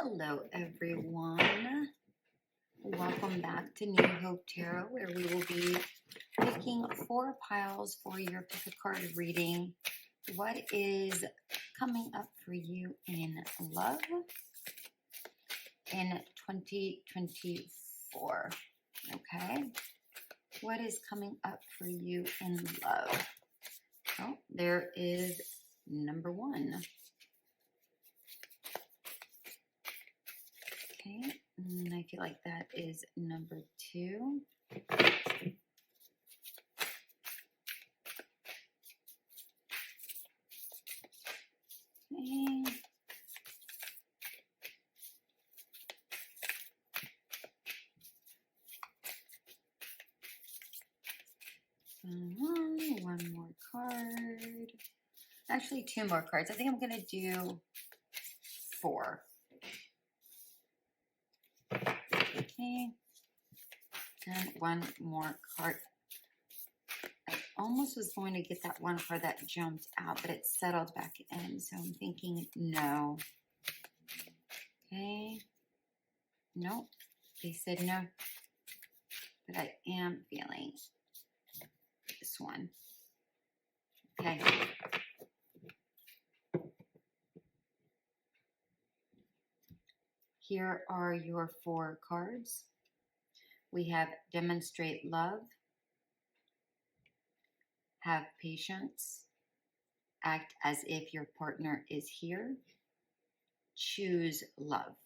Hello, everyone. Welcome back to New Hope Tarot, where we will be picking 4 piles for your pick a card reading. What is coming up for you in love in 2024? Okay. What is coming up for you in love? Oh, there is number 1. Okay, and I feel like that is number 2. Okay. One more card. Actually, 2 more cards. I think I'm going to do 4. Okay. And 1 more card. I almost was going to get that 1 card that jumped out, but it settled back in. So I'm thinking no. Okay. Nope. They said no. But I am feeling this one. Okay. Here are your 4 cards. We have demonstrate love, have patience, act as if your partner is here, choose love.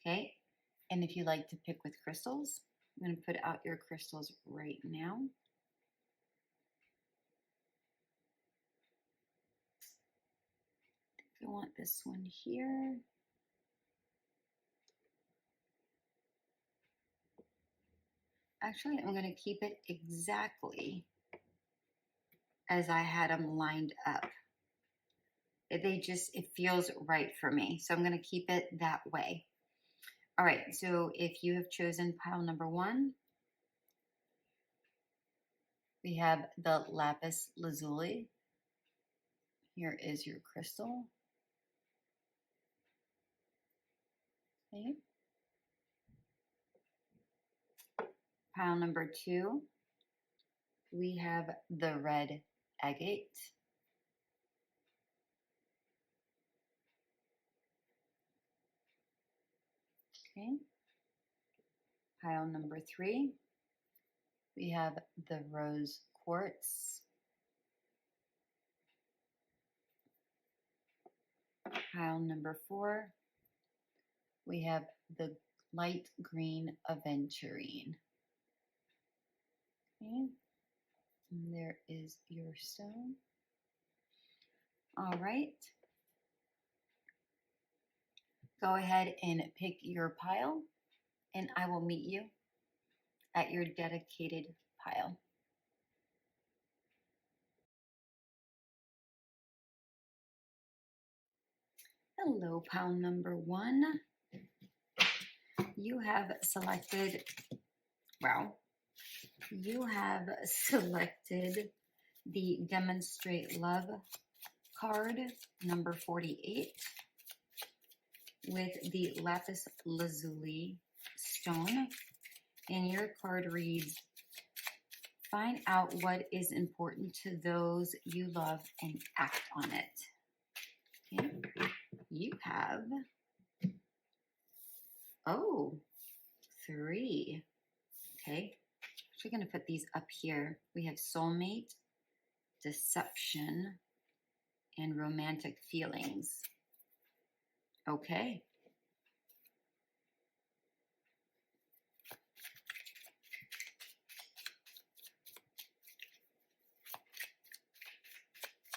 Okay, and if you like to pick with crystals, I'm going to put out your crystals right now. I want this one here. Actually, I'm going to keep it exactly as I had them lined up. It feels right for me. So I'm going to keep it that way. All right, so if you have chosen pile number 1, we have the lapis lazuli. Here is your crystal. Okay. Pile number 2, we have the red agate. Okay. Pile number 3, we have the rose quartz. Pile number 4, we have the light green aventurine. Okay. And there is your stone. All right. Go ahead and pick your pile, and I will meet you at your dedicated pile. Hello, pile number 1. You have selected, the Demonstrate Love card, number 48, with the lapis lazuli stone. And your card reads, find out what is important to those you love and act on it. Okay. You have, 3. Okay. Actually going to put these up here. We have soulmate, deception, and romantic feelings. Okay.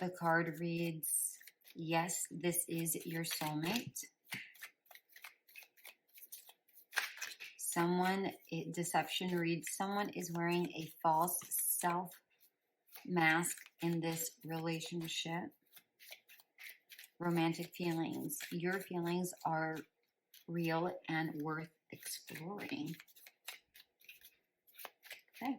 The card reads, yes, this is your soulmate. Deception reads, someone is wearing a false self mask in this relationship. Romantic feelings, your feelings are real and worth exploring. Okay.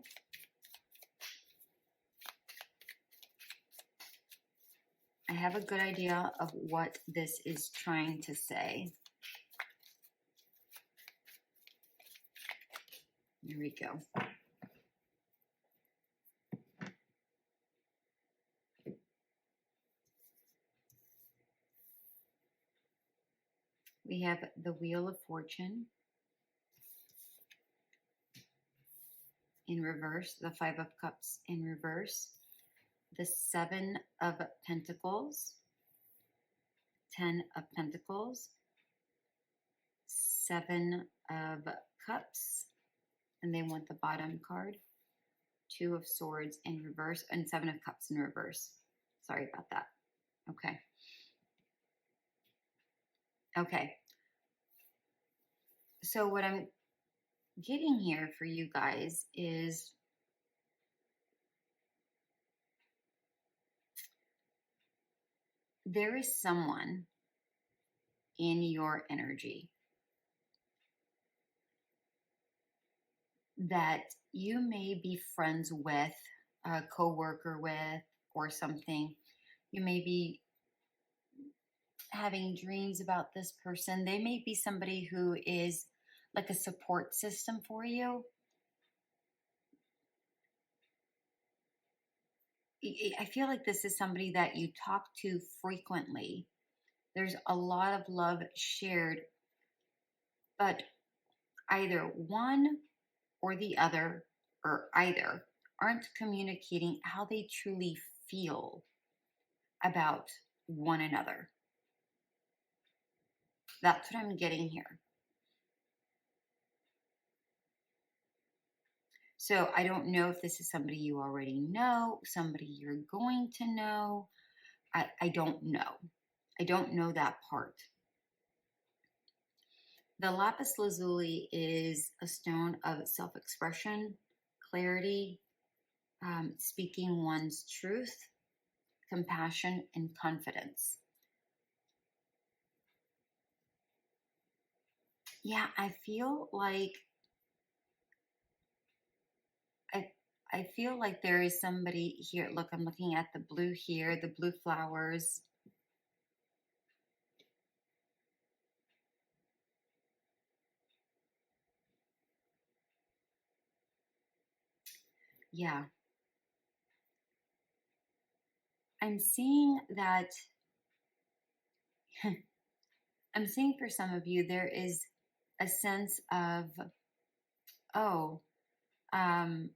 I have a good idea of what this is trying to say. Here we go. We have the Wheel of Fortune in reverse, the Five of Cups in reverse, the Seven of Pentacles, 10 of Pentacles, Seven of Cups, and they want the bottom card, Two of Swords in reverse, and Seven of Cups in reverse. Sorry about that. Okay. Okay. So what I'm getting here for you guys is there is someone in your energy that you may be friends with, a coworker with, or something. You may be having dreams about this person. They may be somebody who is like a support system for you. I feel like this is somebody that you talk to frequently. There's a lot of love shared, but either one or the other, or either, aren't communicating how they truly feel about one another. That's what I'm getting here. So I don't know if this is somebody you already know, somebody you're going to know. I don't know. I don't know that part. The lapis lazuli is a stone of self-expression, clarity, speaking one's truth, compassion, and confidence. Yeah, I feel like I feel like there is somebody here. Look, I'm looking at the blue here, the blue flowers. Yeah. I'm seeing that, I'm seeing for some of you, there is a sense of, oh, um,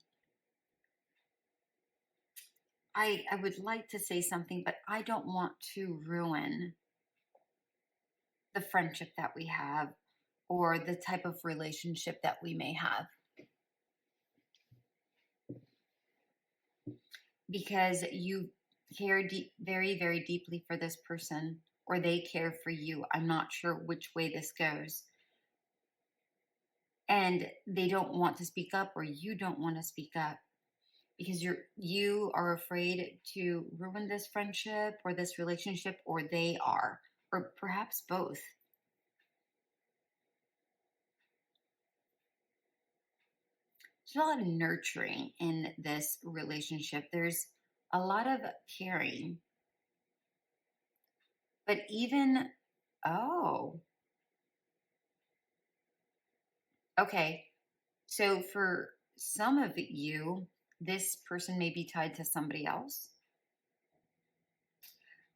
I would like to say something, but I don't want to ruin the friendship that we have or the type of relationship that we may have. Because you care very, very deeply for this person, or they care for you. I'm not sure which way this goes. And they don't want to speak up, or you don't want to speak up because you are afraid to ruin this friendship or this relationship, or they are, or perhaps both. There's a lot of nurturing in this relationship. There's a lot of caring. But even, oh, okay. So for some of you, this person may be tied to somebody else.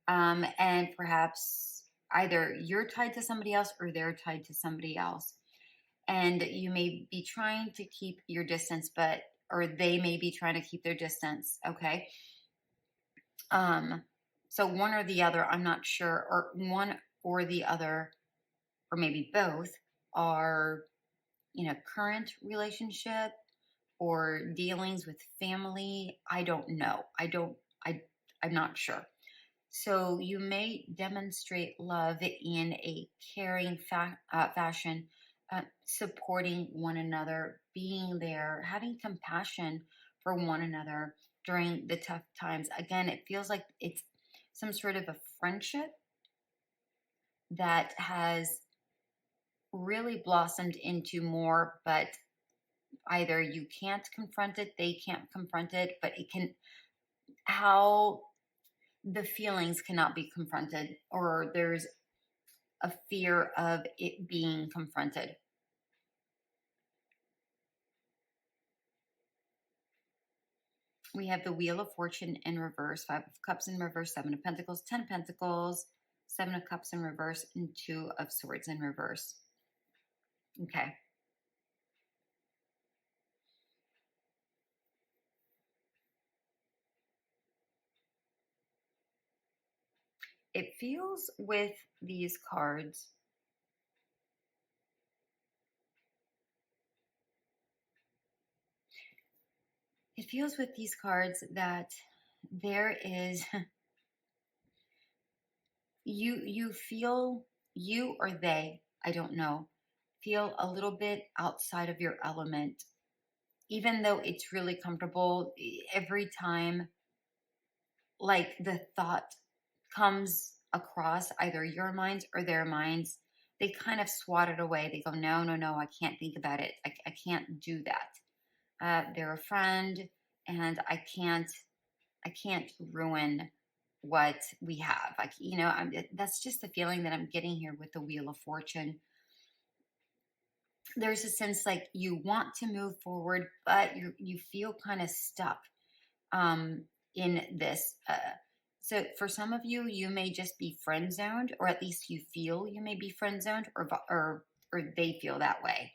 And perhaps either you're tied to somebody else or they're tied to somebody else. And you may be trying to keep your distance, or they may be trying to keep their distance. Okay. So one or the other, I'm not sure, or one or the other, or maybe both are in a current relationship or dealings with family. I don't know. I'm not sure. So you may demonstrate love in a caring fashion, supporting one another, being there, having compassion for one another during the tough times. Again, it feels like it's some sort of a friendship that has really blossomed into more, but either you can't confront it, they can't confront it, but it can, how the feelings cannot be confronted, or there's a fear of it being confronted. We have the Wheel of Fortune in reverse, Five of Cups in reverse, Seven of Pentacles, Ten of Pentacles, Seven of Cups in reverse, and Two of Swords in reverse. Okay. It feels with these cards, that there is you feel, you or they, I don't know, feel a little bit outside of your element, even though it's really comfortable. Every time, like, the thought comes across either your minds or their minds, they kind of swat it away. They go, no, no, no, I can't think about it. I can't do that. They're a friend, and I can't ruin what we have. Like, that's just the feeling that I'm getting here with the Wheel of Fortune. There's a sense like you want to move forward, but you feel kind of stuck in this. So for some of you, you may just be friend zoned, or at least you feel you may be friend zoned, or they feel that way.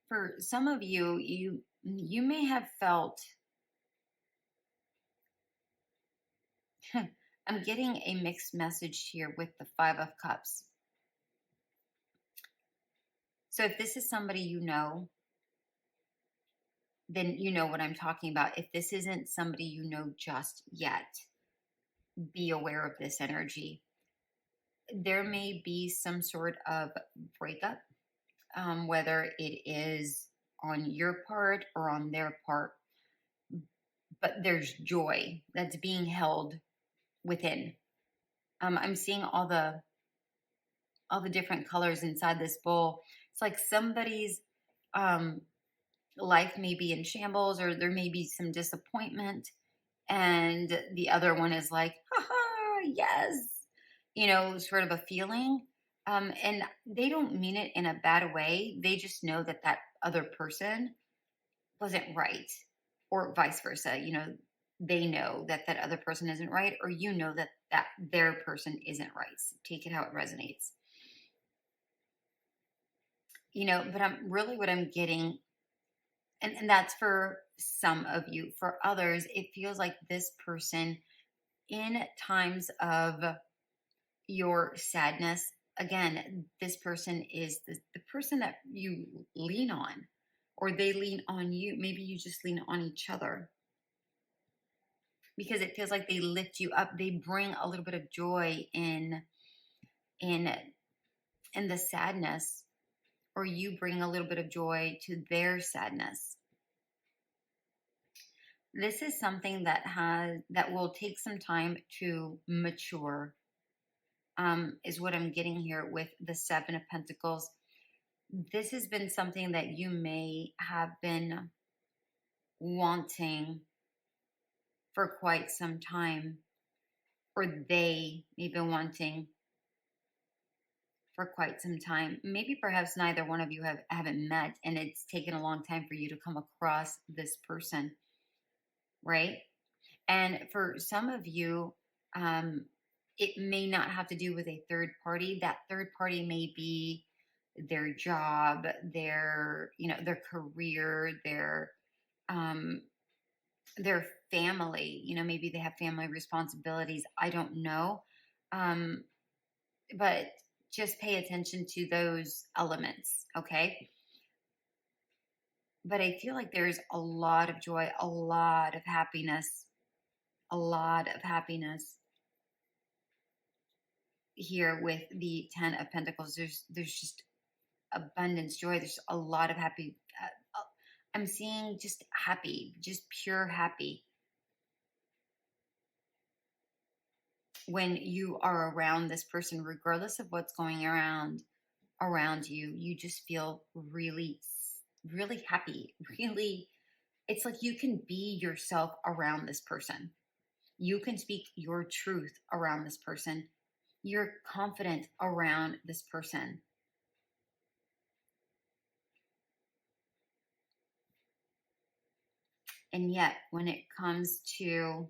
For some of you, you may have felt. I'm getting a mixed message here with the Five of Cups. So if this is somebody you know, then you know what I'm talking about. If this isn't somebody you know just yet, be aware of this energy. There may be some sort of breakup, whether it is on your part or on their part, but there's joy that's being held within. I'm seeing all the different colors inside this bowl. It's like somebody's um, life may be in shambles, or there may be some disappointment, and the other one is like, haha, yes, sort of a feeling. And they don't mean it in a bad way. They just know that that other person wasn't right, or vice versa. They know that that other person isn't right, or that their person isn't right. So take it how it resonates. But I'm really, what I'm getting, and that's for some of you. For others, it feels like this person, in times of your sadness, again, this person is the person that you lean on, or they lean on you. Maybe you just lean on each other, because it feels like they lift you up. They bring a little bit of joy in in the sadness, or you bring a little bit of joy to their sadness. This is something that will take some time to mature, is what I'm getting here with the Seven of Pentacles. This has been something that you may have been wanting for quite some time, or they may be wanting for quite some time. Maybe perhaps neither one of you haven't met, and it's taken a long time for you to come across this person, right? And for some of you, it may not have to do with a third party. That third party may be their job, their career, um, their family. Maybe they have family responsibilities. I don't know, um, but just pay attention to those elements, okay? But I feel like there's a lot of joy, a lot of happiness, a lot of happiness here with the Ten of Pentacles. There's just abundance, joy. There's a lot of happy. I'm seeing just happy, just pure happy. when you are around this person, regardless of what's going around you, you just feel really, really happy. Really, it's like you can be yourself around this person. You can speak your truth around this person. You're confident around this person. And yet, when it comes to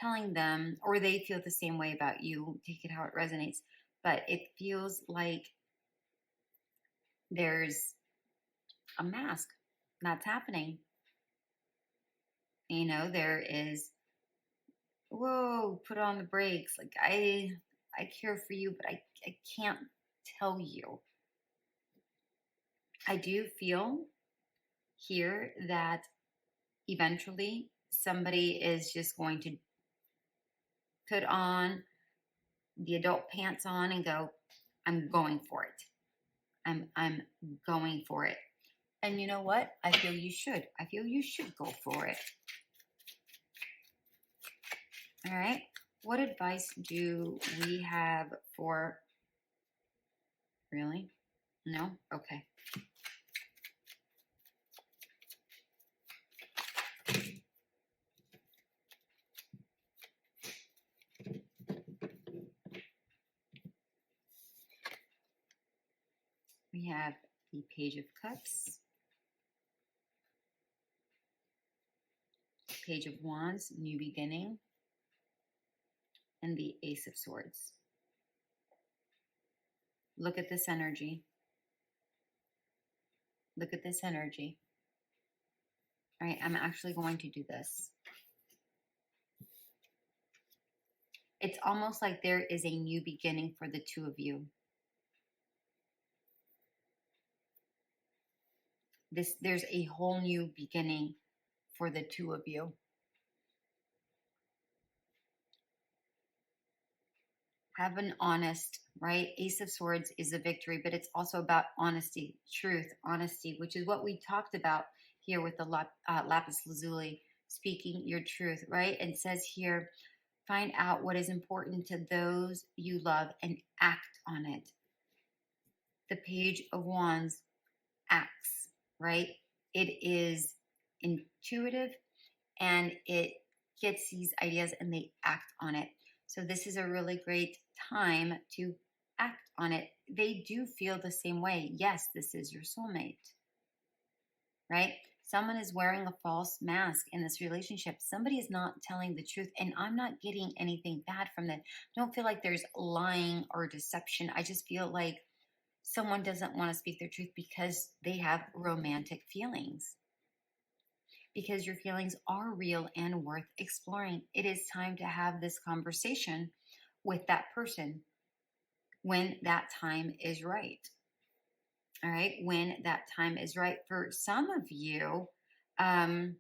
telling them, or they feel the same way about you, take it how it resonates, but it feels like there's a mask that's happening. You know, there is, whoa, put on the brakes. Like, I care for you, but I can't tell you. I do feel here that eventually somebody is just going to put on the adult pants on and go, I'm going for it. I'm going for it. And you know what? I feel you should. I feel you should go for it. All right. What advice do we have for, really? No? Okay. We have the Page of Cups, Page of Wands, New Beginning, and the Ace of Swords. Look at this energy. Look at this energy. All right, I'm actually going to do this. It's almost like there is a new beginning for the two of you. There's a whole new beginning for the two of you. Have an honest, right? Ace of Swords is a victory, but it's also about honesty, truth, honesty, which is what we talked about here with the lapis lazuli, speaking your truth, right? And says here, find out what is important to those you love and act on it. The Page of Wands acts, right? It is intuitive and it gets these ideas and they act on it. So this is a really great time to act on it. They do feel the same way. Yes, this is your soulmate, right? Someone is wearing a false mask in this relationship. Somebody is not telling the truth, and I'm not getting anything bad from that. Don't feel like there's lying or deception. I just feel like someone doesn't want to speak their truth because they have romantic feelings. Because your feelings are real and worth exploring. It is time to have this conversation with that person when that time is right. All right, when that time is right. For some of you, I'm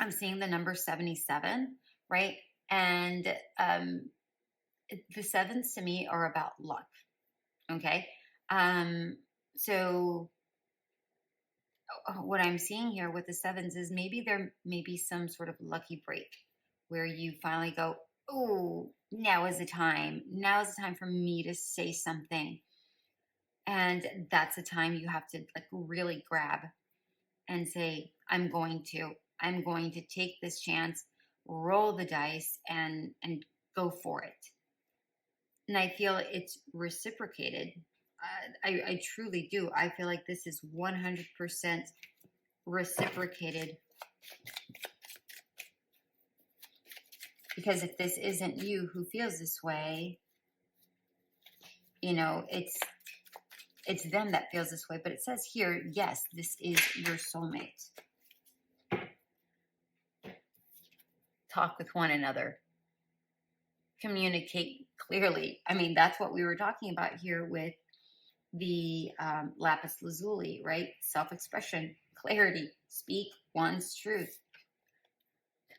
seeing the number 77, right? And the sevens to me are about luck. Okay. So what I'm seeing here with the sevens is maybe there may be some sort of lucky break where you finally go, oh, now is the time. Now is the time for me to say something. And that's the time you have to like really grab and say, I'm going to take this chance, roll the dice and go for it. And I feel it's reciprocated. I truly do. I feel like this is 100% reciprocated. Because if this isn't you who feels this way, you know, it's them that feels this way. But it says here, yes, this is your soulmate. Talk with one another. Communicate clearly. I mean, that's what we were talking about here with the lapis lazuli, right? Self-expression, clarity, speak one's truth.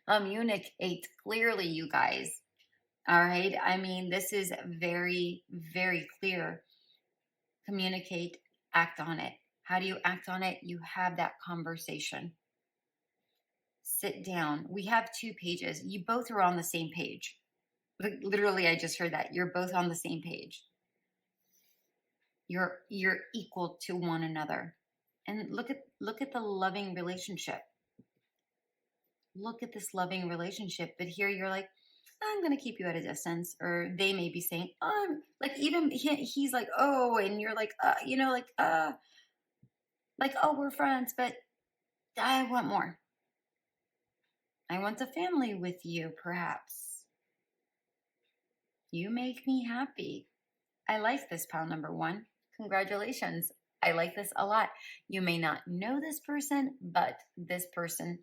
Communicate clearly, you guys. All right. I mean, this is very, very clear. Communicate, act on it. How do you act on it? You have that conversation. Sit down. We have 2 pages. You both are on the same page. Like literally, I just heard that. You're both on the same page. You're equal to one another. And look at the loving relationship. Look at this loving relationship. But here you're like, I'm gonna keep you at a distance, or they may be saying, like even he's like, oh, and you're like, like, oh, we're friends, but I want more. I want a family with you, perhaps. You make me happy. I like this, pile number one. Congratulations. I like this a lot. You may not know this person, but this person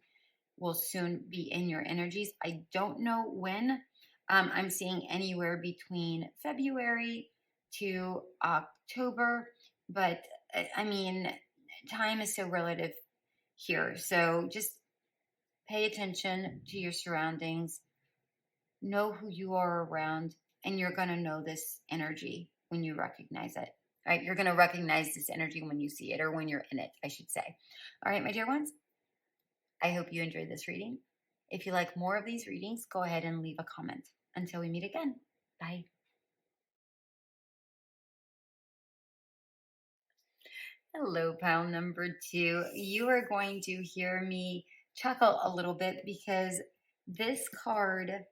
will soon be in your energies. I don't know when. I'm seeing anywhere between February to October, but I mean, time is so relative here. So just pay attention to your surroundings, know who you are around, and you're going to know this energy when you recognize it. All right, you're going to recognize this energy when you see it, or when you're in it, I should say. All right, my dear ones, I hope you enjoyed this reading. If you like more of these readings, go ahead and leave a comment. Until we meet again, bye. Hello, pile number two. You are going to hear me chuckle a little bit because this card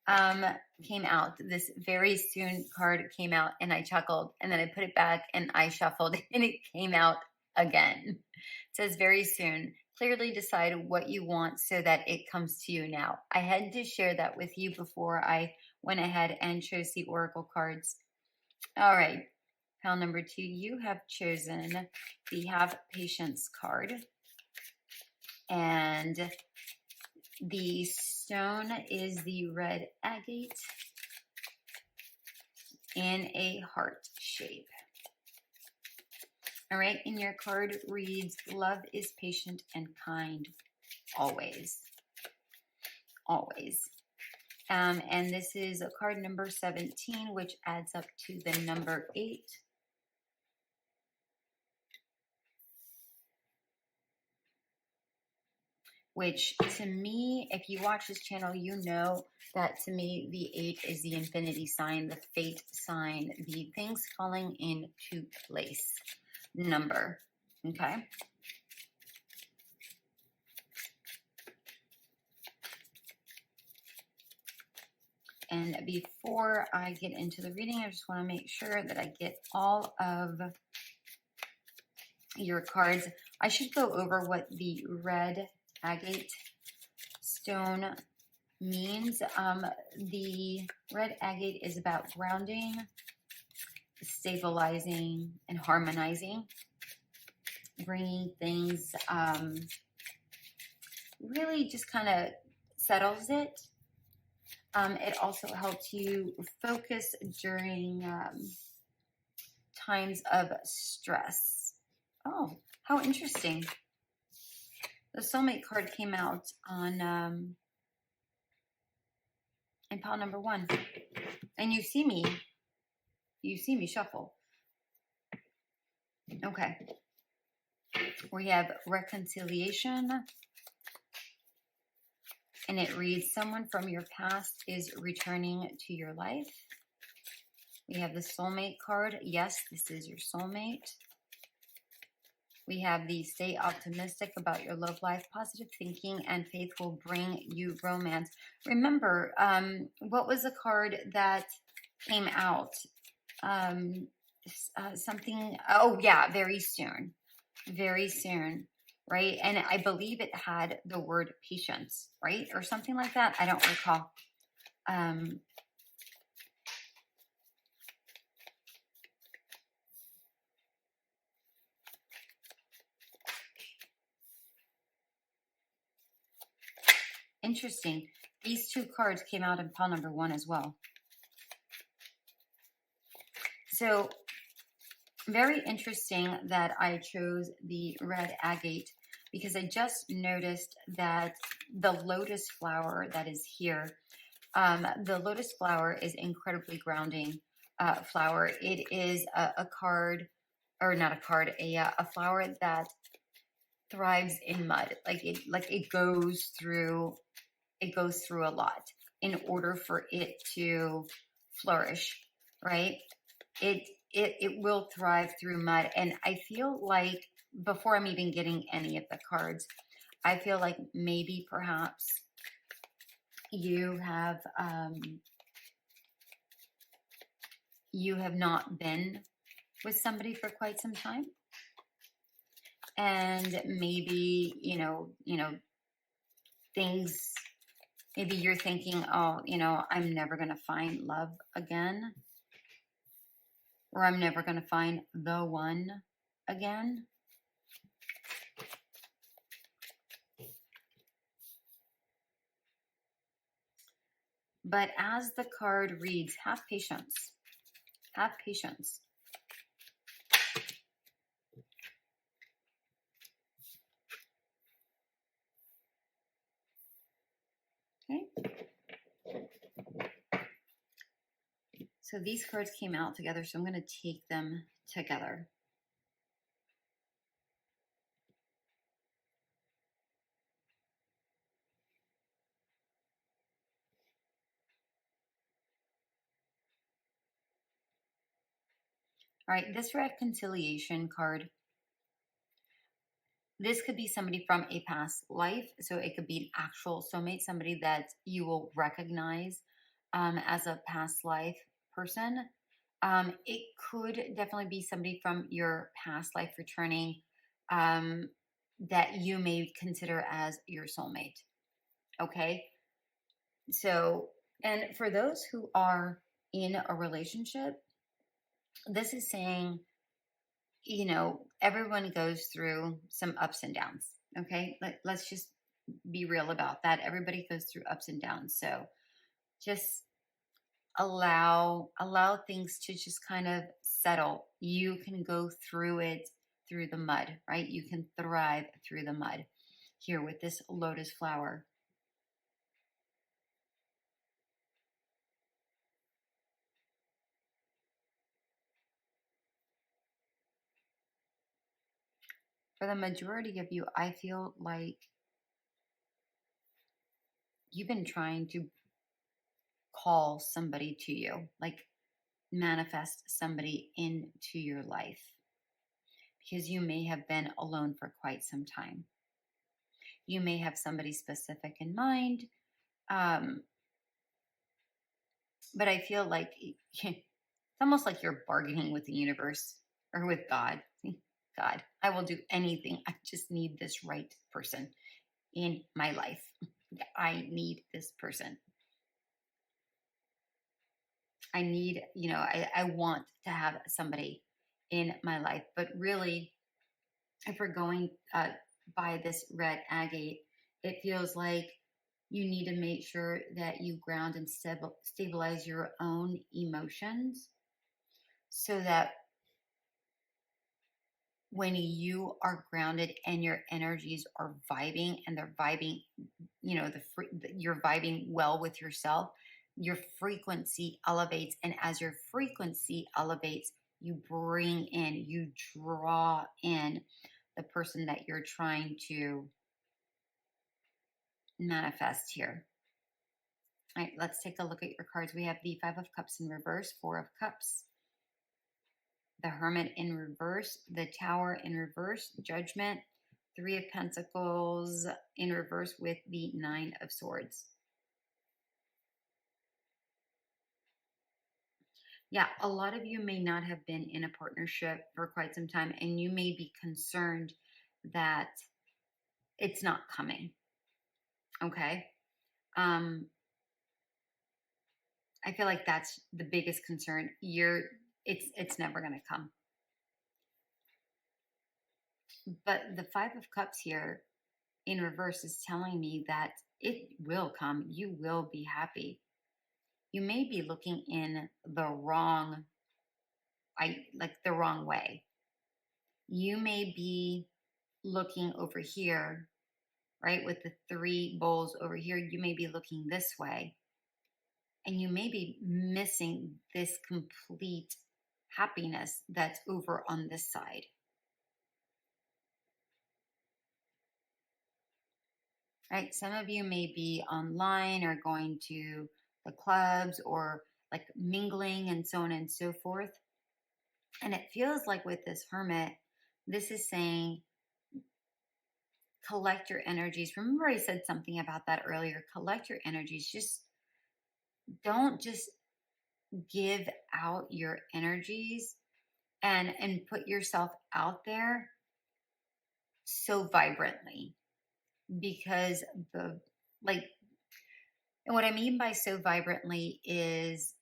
came out. This very soon card came out, and I chuckled, and then I put it back and I shuffled and it came out again. It says very soon. Clearly decide what you want so that it comes to you now. I had to share that with you before I went ahead and chose the oracle cards. All right, pile number two, you have chosen the Have Patience card, and the stone is the red agate in a heart shape. All right, and your card reads, love is patient and kind, always, always. And this is a card number 17, which adds up to the number 8. Which to me, if you watch this channel, you know that to me, the 8 is the infinity sign, the fate sign, the things falling into place number, okay? And before I get into the reading, I just want to make sure that I get all of your cards. I should go over what the red agate stone means. The red agate is about grounding, stabilizing, and harmonizing, bringing things, really just kind of settles it. It also helps you focus during times of stress. Oh, how interesting. The soulmate card came out on in pile number 1. And you see me shuffle. Okay. We have reconciliation. And it reads, someone from your past is returning to your life. We have the soulmate card. Yes, this is your soulmate. We have the stay optimistic about your love life. Positive thinking and faith will bring you romance. Remember, what was the card that came out? Something, oh yeah, very soon. Very soon, right? And I believe it had the word patience, right? Or something like that. I don't recall. Interesting. These 2 cards came out in pile number 1 as well. So very interesting that I chose the red agate, because I just noticed that the lotus flower that is here, the lotus flower is incredibly grounding flower. It is a card, or not a card, a flower that thrives in mud. Like it goes through a lot. in order for it to flourish, right? It will thrive through mud. And I feel like before I'm even getting any of the cards, I feel like maybe perhaps you have not been with somebody for quite some time, and maybe things, maybe you're thinking, oh, I'm never going to find love again, or I'm never going to find the one again. But as the card reads, have patience. Have patience. Okay. So these cards came out together, so I'm going to take them together. All right, this reconciliation card, this could be somebody from a past life. So it could be an actual soulmate, somebody that you will recognize as a past life person. It could definitely be somebody from your past life returning that you may consider as your soulmate. Okay. So, and for those who are in a relationship, this is saying, everyone goes through some ups and downs. Okay. Let's just be real about that. Everybody goes through ups and downs. So just allow things to just kind of settle. You can go through it, through the mud, right? You can thrive through the mud here with this lotus flower. For the majority of you, I feel like you've been trying to call somebody to you, like manifest somebody into your life, because you may have been alone for quite some time. You may have somebody specific in mind, but I feel like it's almost like you're bargaining with the universe or with God. God, I will do anything. I just need this right person in my life. I need this person. I need, I want to have somebody in my life. But really, if we're going by this red agate, it feels like you need to make sure that you ground and stabilize your own emotions, so that when you are grounded and your energies are vibing, and they're vibing, you're vibing well with yourself, your frequency elevates. And as your frequency elevates, you bring in, you draw in the person that you're trying to manifest here. All right, let's take a look at your cards. We have the Five of Cups in reverse, Four of Cups, the Hermit in reverse, the Tower in reverse, Judgment, Three of Pentacles in reverse with the Nine of Swords. Yeah, a lot of you may not have been in a partnership for quite some time, and you may be concerned that it's not coming. Okay. I feel like that's the biggest concern. It's never going to come. But the Five of Cups here in reverse is telling me that it will come. You will be happy. You may be looking in the wrong, the wrong way. You may be looking over here, right? With the three bowls over here, you may be looking this way, and you may be missing this complete happiness that's over on this side. right? Some of you may be online or going to the clubs or like mingling and so on and so forth. And it feels like with this hermit, this is saying collect your energies. Remember, I said something about that earlier. Collect your energies. Just don't just give out your energies and put yourself out there so vibrantly, because the like, and what I mean by so vibrantly is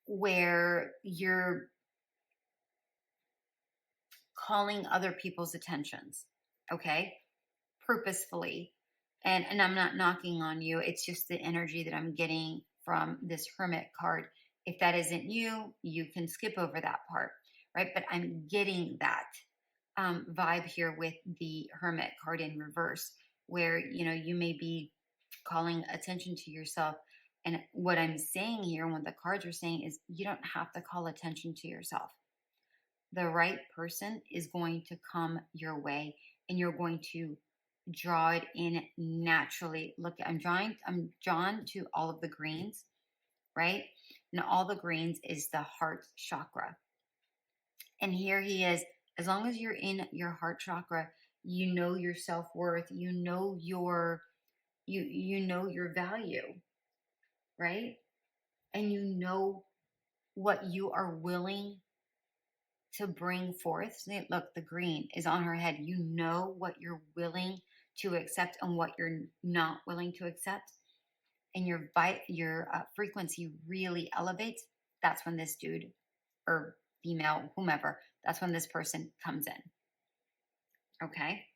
where you're calling other people's attentions, okay, purposefully. And I'm not knocking on you, it's just the energy that I'm getting from this hermit card. If that isn't you, you can skip over that part, right? But I'm getting that vibe here with the hermit card in reverse, where you may be calling attention to yourself. And what I'm saying here, and what the cards are saying, is you don't have to call attention to yourself. The right person is going to come your way, and you're going to draw it in naturally. Look, I'm drawn to all of the greens, right? And all the greens is the heart chakra. And here he is. As long as you're in your heart chakra, you know your self-worth, you know your value, right? And you know what you are willing to bring forth. Look, the green is on her head. You know what you're willing to accept and what you're not willing to accept, and your frequency really elevates. That's when this dude or female, whomever, that's when this person comes in. Okay.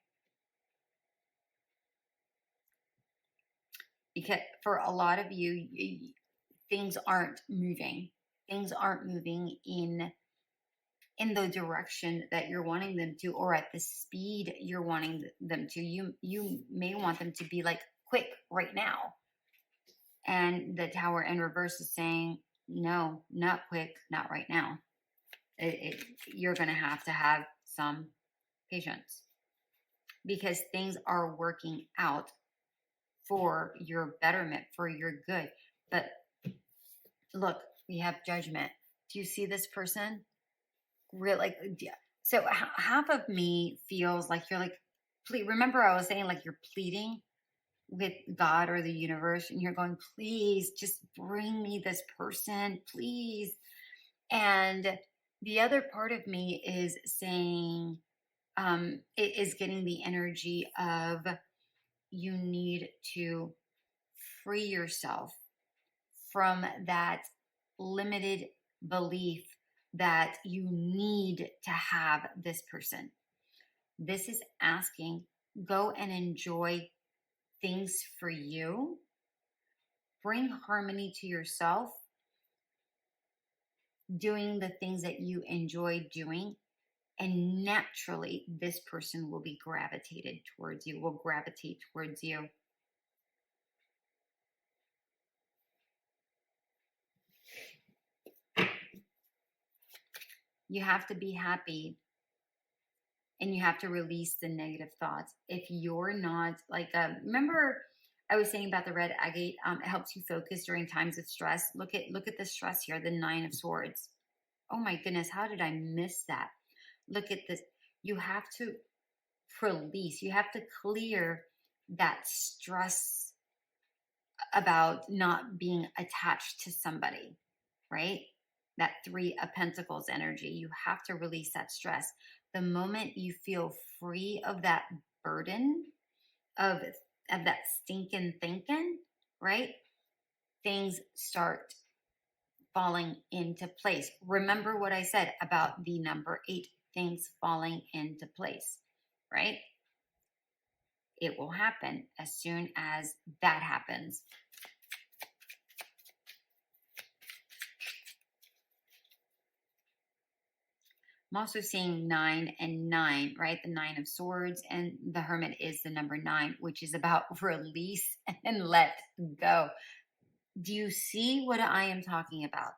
Because for a lot of you, things aren't moving. Things aren't moving in the direction that you're wanting them to, or at the speed you're wanting them to. You may want them to be like quick right now. And the Tower in reverse is saying, no, not quick, not right now. You're going to have some patience, because things are working out for your betterment, for your good. But look, we have Judgment. Do you see this person? Really, like, so half of me feels like you're like, please. Remember, I was saying like you're pleading with God or the universe, and you're going, please, just bring me this person, please. And the other part of me is saying, it is getting the energy of you need to free yourself from that limited belief that you need to have this person. This is asking, go and enjoy things for you. Bring harmony to yourself, doing the things that you enjoy doing. And naturally, this person will be gravitated towards you, will gravitate towards you. You have to be happy, and you have to release the negative thoughts. If you're not like, remember I was saying about the red agate, it helps you focus during times of stress. Look at the stress here, the 9 of Swords. Oh my goodness, how did I miss that? Look at this. You have to release, you have to clear that stress about not being attached to somebody, right? That 3 of Pentacles energy. You have to release that stress. The moment you feel free of that burden of that stinking thinking, right? Things start falling into place. Remember what I said about the number 8, things falling into place, right? It will happen as soon as that happens. I'm also seeing 9 and 9, right? The 9 of Swords, and the Hermit is the number 9, which is about release and let go. Do you see what I am talking about?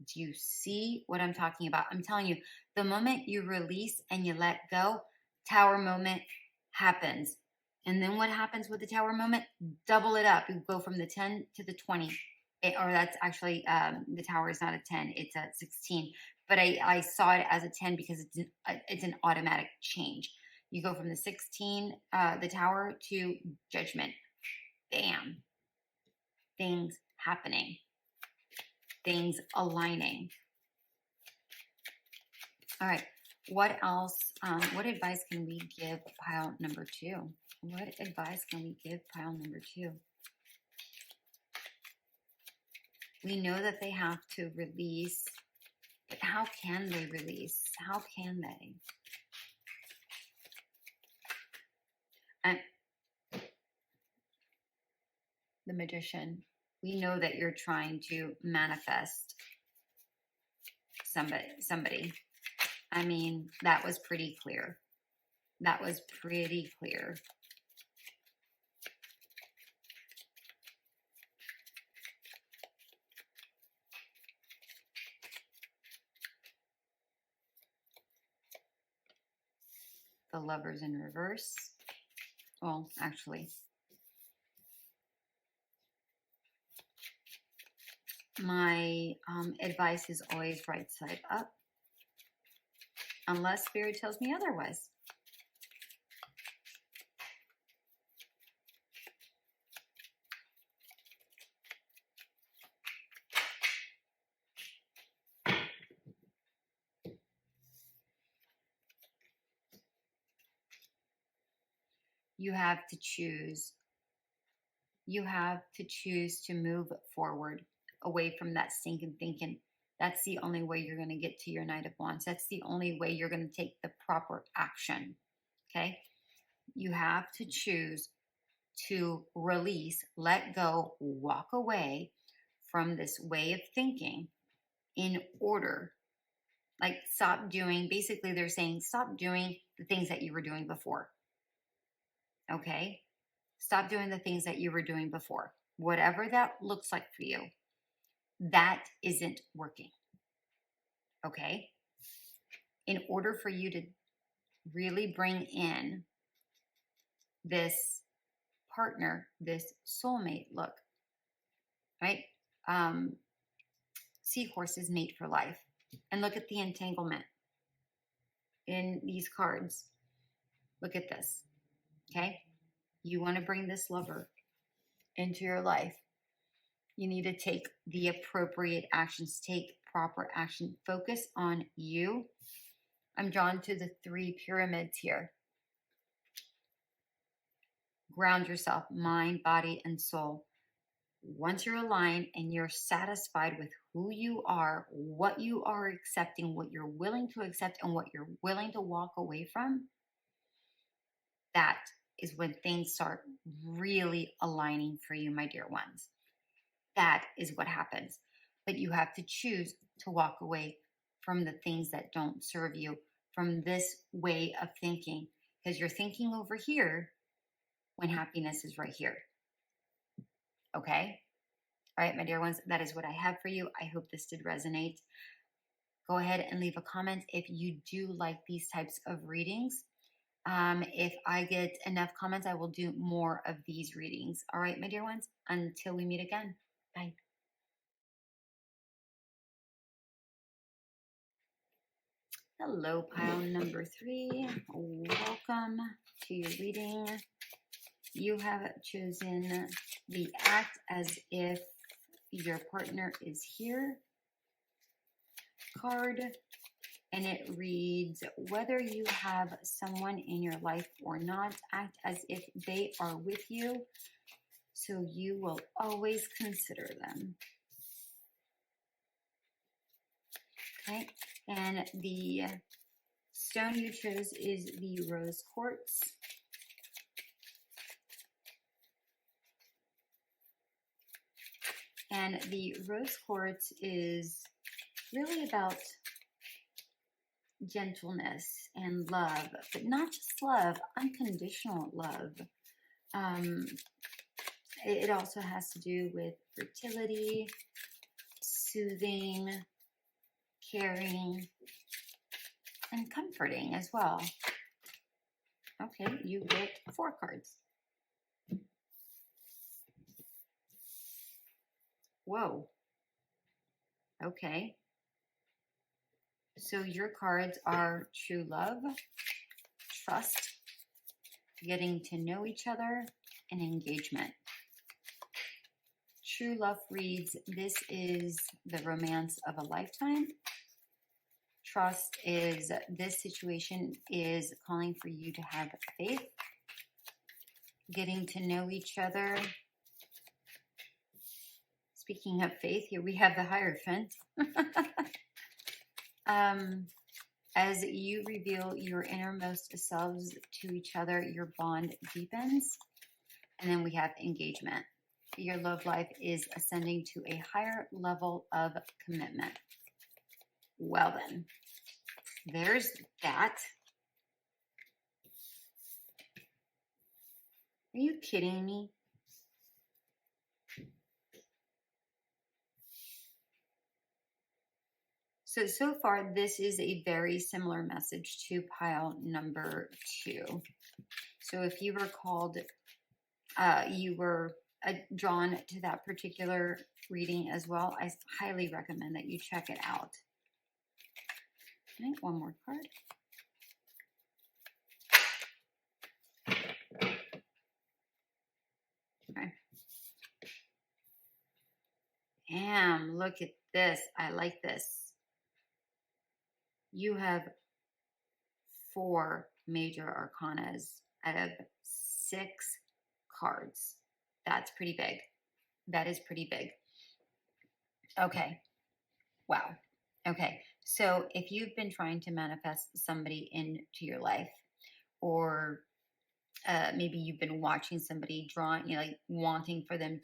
Do you see what I'm talking about? I'm telling you, the moment you release and you let go, Tower moment happens. And then what happens with the Tower moment? Double it up. You go from the 10 to the 20. Or that's actually, the Tower is not a 10, it's a 16. But I saw it as a 10 because it's an automatic change. You go from the 16, the Tower, to Judgment. Bam. Things happening. Things aligning. All right. What else? What advice can we give pile number 2? What advice can we give pile number 2? We know that they have to release, but how can they release? How can they? And the Magician, we know that you're trying to manifest somebody. I mean, that was pretty clear. That was pretty clear. The Lovers in reverse. Well, actually, my advice is always right side up, unless Spirit tells me otherwise. You have to choose. You have to choose to move forward away from that stinking thinking. That's the only way you're going to get to your Knight of Wands. That's the only way you're going to take the proper action. Okay? You have to choose to release, let go, walk away from this way of thinking in order. Like, stop doing, basically, they're saying stop doing the things that you were doing before. Okay? Stop doing the things that you were doing before. Whatever that looks like for you, that isn't working. Okay? In order for you to really bring in this partner, this soulmate look, right? Seahorses mate for life. And look at the entanglement in these cards. Look at this. Okay? You want to bring this lover into your life. You need to take the appropriate actions, take proper action, focus on you. I'm drawn to the 3 pyramids here. Ground yourself, mind, body, and soul. Once you're aligned and you're satisfied with who you are, what you are accepting, what you're willing to accept, and what you're willing to walk away from, that is when things start really aligning for you, my dear ones. That is what happens. But you have to choose to walk away from the things that don't serve you, from this way of thinking, because you're thinking over here when happiness is right here. Okay? All right, my dear ones, that is what I have for you. I hope this did resonate. Go ahead and leave a comment if you do like these types of readings. If I get enough comments, I will do more of these readings. All right, my dear ones, until we meet again. Bye. Hello, pile number 3. Welcome to your reading. You have chosen the act as if your partner is here card, and it reads, whether you have someone in your life or not, act as if they are with you, so you will always consider them. Okay, and the stone you chose is the rose quartz. And the rose quartz is really about gentleness and love, but not just love, unconditional love. It also has to do with fertility, soothing, caring, and comforting as well. Okay, you get 4 cards. Whoa. Okay. So your cards are true love, trust, getting to know each other, and engagement. True love reads, this is the romance of a lifetime. Trust is, this situation is calling for you to have faith. Getting to know each other. Speaking of faith, here we have the Hierophant. As you reveal your innermost selves to each other, your bond deepens. And then we have engagement. Your love life is ascending to a higher level of commitment. Well then, there's that. Are you kidding me? So far, this is a very similar message to pile number 2. So if you were called, you were drawn to that particular reading as well, I highly recommend that you check it out. Okay, one more card. Okay. Damn, look at this. I like this. You have 4 major arcanas out of 6 cards. That's pretty big. That is pretty big. Okay. Wow. Okay. So if you've been trying to manifest somebody into your life, or maybe you've been watching somebody drawing, like wanting them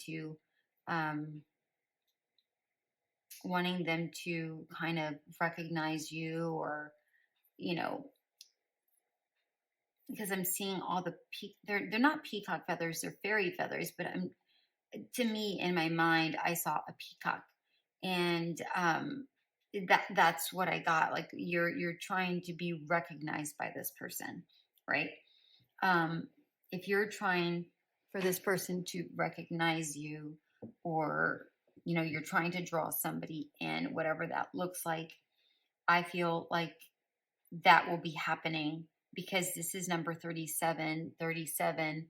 to kind of recognize you, or, because I'm seeing all the they're not peacock feathers, they're fairy feathers, but to me, in my mind, I saw a peacock, and that's what I got. Like you're trying to be recognized by this person, right? If you're trying for this person to recognize you, or you're trying to draw somebody in, whatever that looks like, I feel like that will be happening, because this is number 37. 37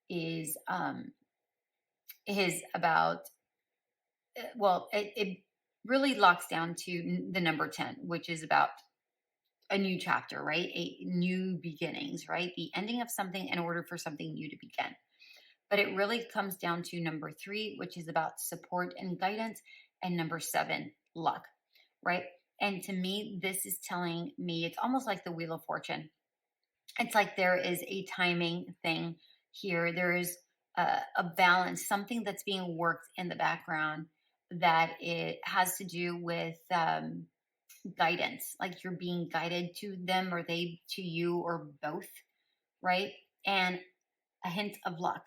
is about, well, it really locks down to the number 10, which is about a new chapter, right? A new beginnings, right? The ending of something in order for something new to begin. But it really comes down to number 3, which is about support and guidance, and number 7, luck, right? And to me, this is telling me, it's almost like the Wheel of Fortune. It's like there is a timing thing here. There is a balance, something that's being worked in the background, that it has to do with guidance, like you're being guided to them, or they to you, or both, right? And a hint of luck,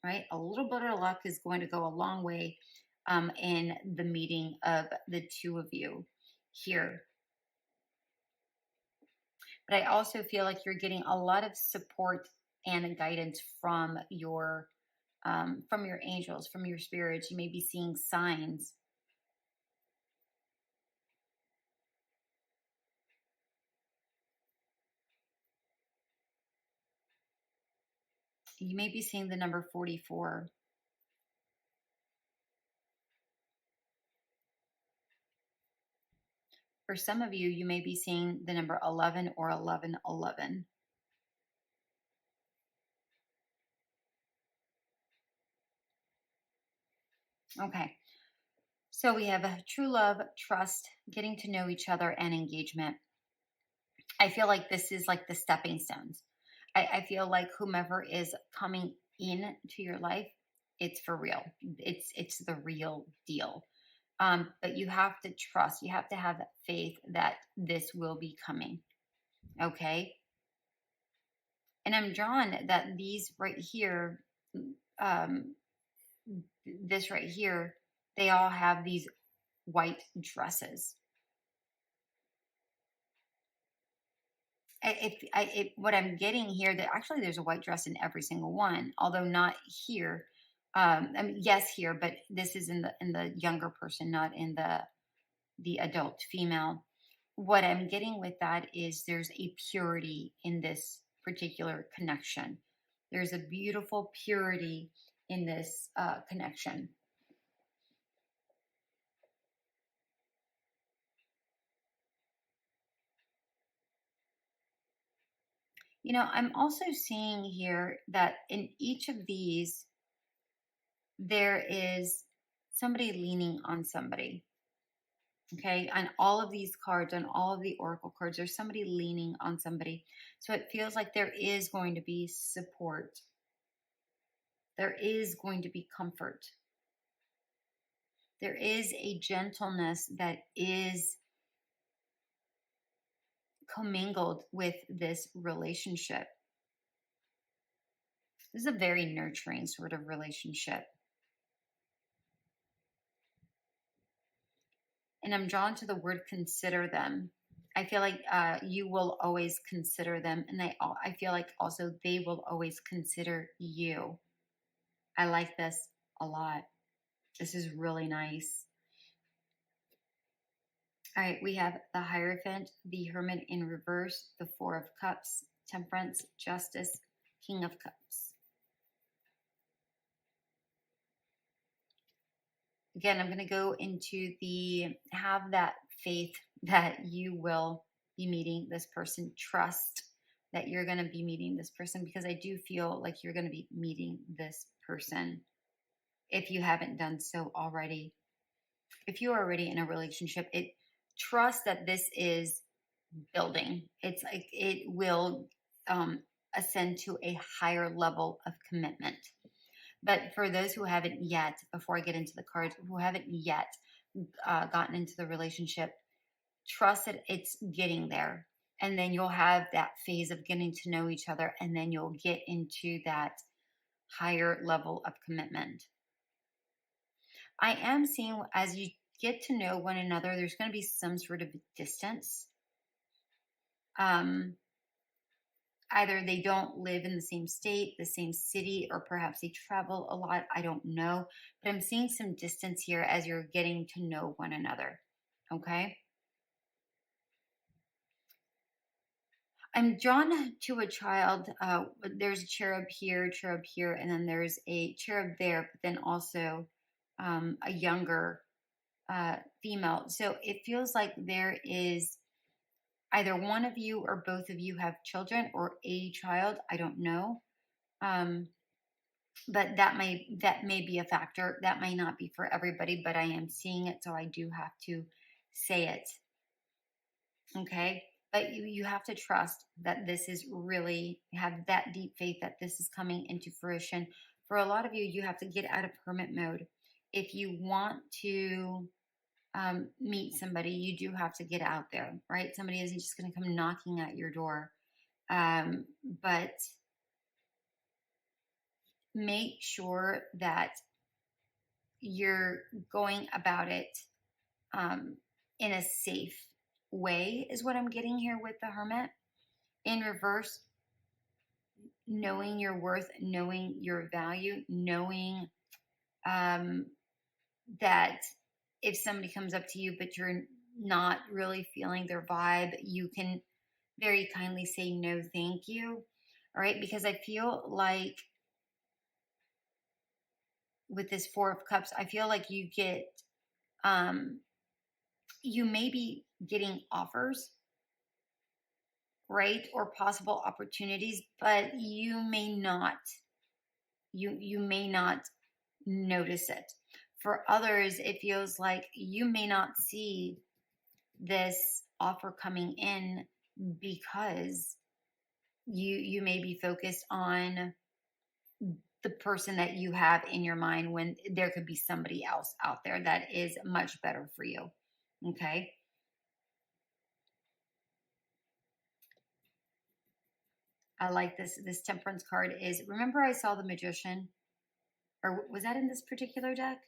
right? A little bit of luck is going to go a long way in the meeting of the two of you here. But I also feel like you're getting a lot of support and guidance from your angels, from your spirits. You may be seeing signs. You may be seeing the number 44. For some of you, you may be seeing the number 11 or 1111. Okay. So we have a true love, trust, getting to know each other, and engagement. I feel like this is like the stepping stones. I feel like whomever is coming into your life, it's for real. It's the real deal. But you have to trust. You have to have faith that this will be coming. Okay. And I'm drawn that these right here, um, this right here, they all have these white dresses. What I'm getting here, that actually there's a white dress in every single one, although not here, I mean, yes, here, but this is in the younger person, not in the adult female. What I'm getting with that is there's a purity in this particular connection. There's a beautiful purity in this connection. You know, I'm also seeing here that in each of these, there is somebody leaning on somebody. Okay. On all of these cards, on all of the oracle cards, there's somebody leaning on somebody. So it feels like there is going to be support, there is going to be comfort, there is a gentleness that is commingled with this relationship. This is a very nurturing sort of relationship. And I'm drawn to the word consider them. I feel like you will always consider them, and I feel like also they will always consider you. I like this a lot. This is really nice. All right, we have the Hierophant, the Hermit in reverse, the Four of Cups, Temperance, Justice, King of Cups. Again, I'm going to go into the have that faith that you will be meeting this person. Trust that you're going to be meeting this person, because I do feel like you're going to be meeting this person if you haven't done so already. If you're already in a relationship, trust that this is building. It's like it will ascend to a higher level of commitment. But for those who haven't yet, before I get into the cards, who haven't yet gotten into the relationship, trust that it's getting there. And then you'll have that phase of getting to know each other, and then you'll get into that higher level of commitment. I am seeing as you get to know one another, there's going to be some sort of distance. Either they don't live in the same state, the same city, or perhaps they travel a lot. I don't know. But I'm seeing some distance here as you're getting to know one another. Okay. I'm drawn to a child. There's a cherub here, and then there's a cherub there, but then also a younger female. So it feels like there is either one of you or both of you have children or a child. I don't know. But that may be a factor. That may not be for everybody, but I am seeing it, so I do have to say it. Okay. But you have to trust that this is really have that deep faith that this is coming into fruition. For a lot of you, you have to get out of hermit mode. If you want to meet somebody, you do have to get out there, right? Somebody isn't just going to come knocking at your door. But make sure that you're going about it in a safe way, is what I'm getting here with the Hermit. In reverse, knowing your worth, knowing your value, knowing that if somebody comes up to you but you're not really feeling their vibe, you can very kindly say no, thank you. All right, because I feel like with this Four of Cups, I feel like you get you may be getting offers, right, or possible opportunities, but you may not notice it. For others, it feels like you may not see this offer coming in because you may be focused on the person that you have in your mind, when there could be somebody else out there that is much better for you. Okay. I like this Temperance card. Is remember I saw the Magician, or was that in this particular deck?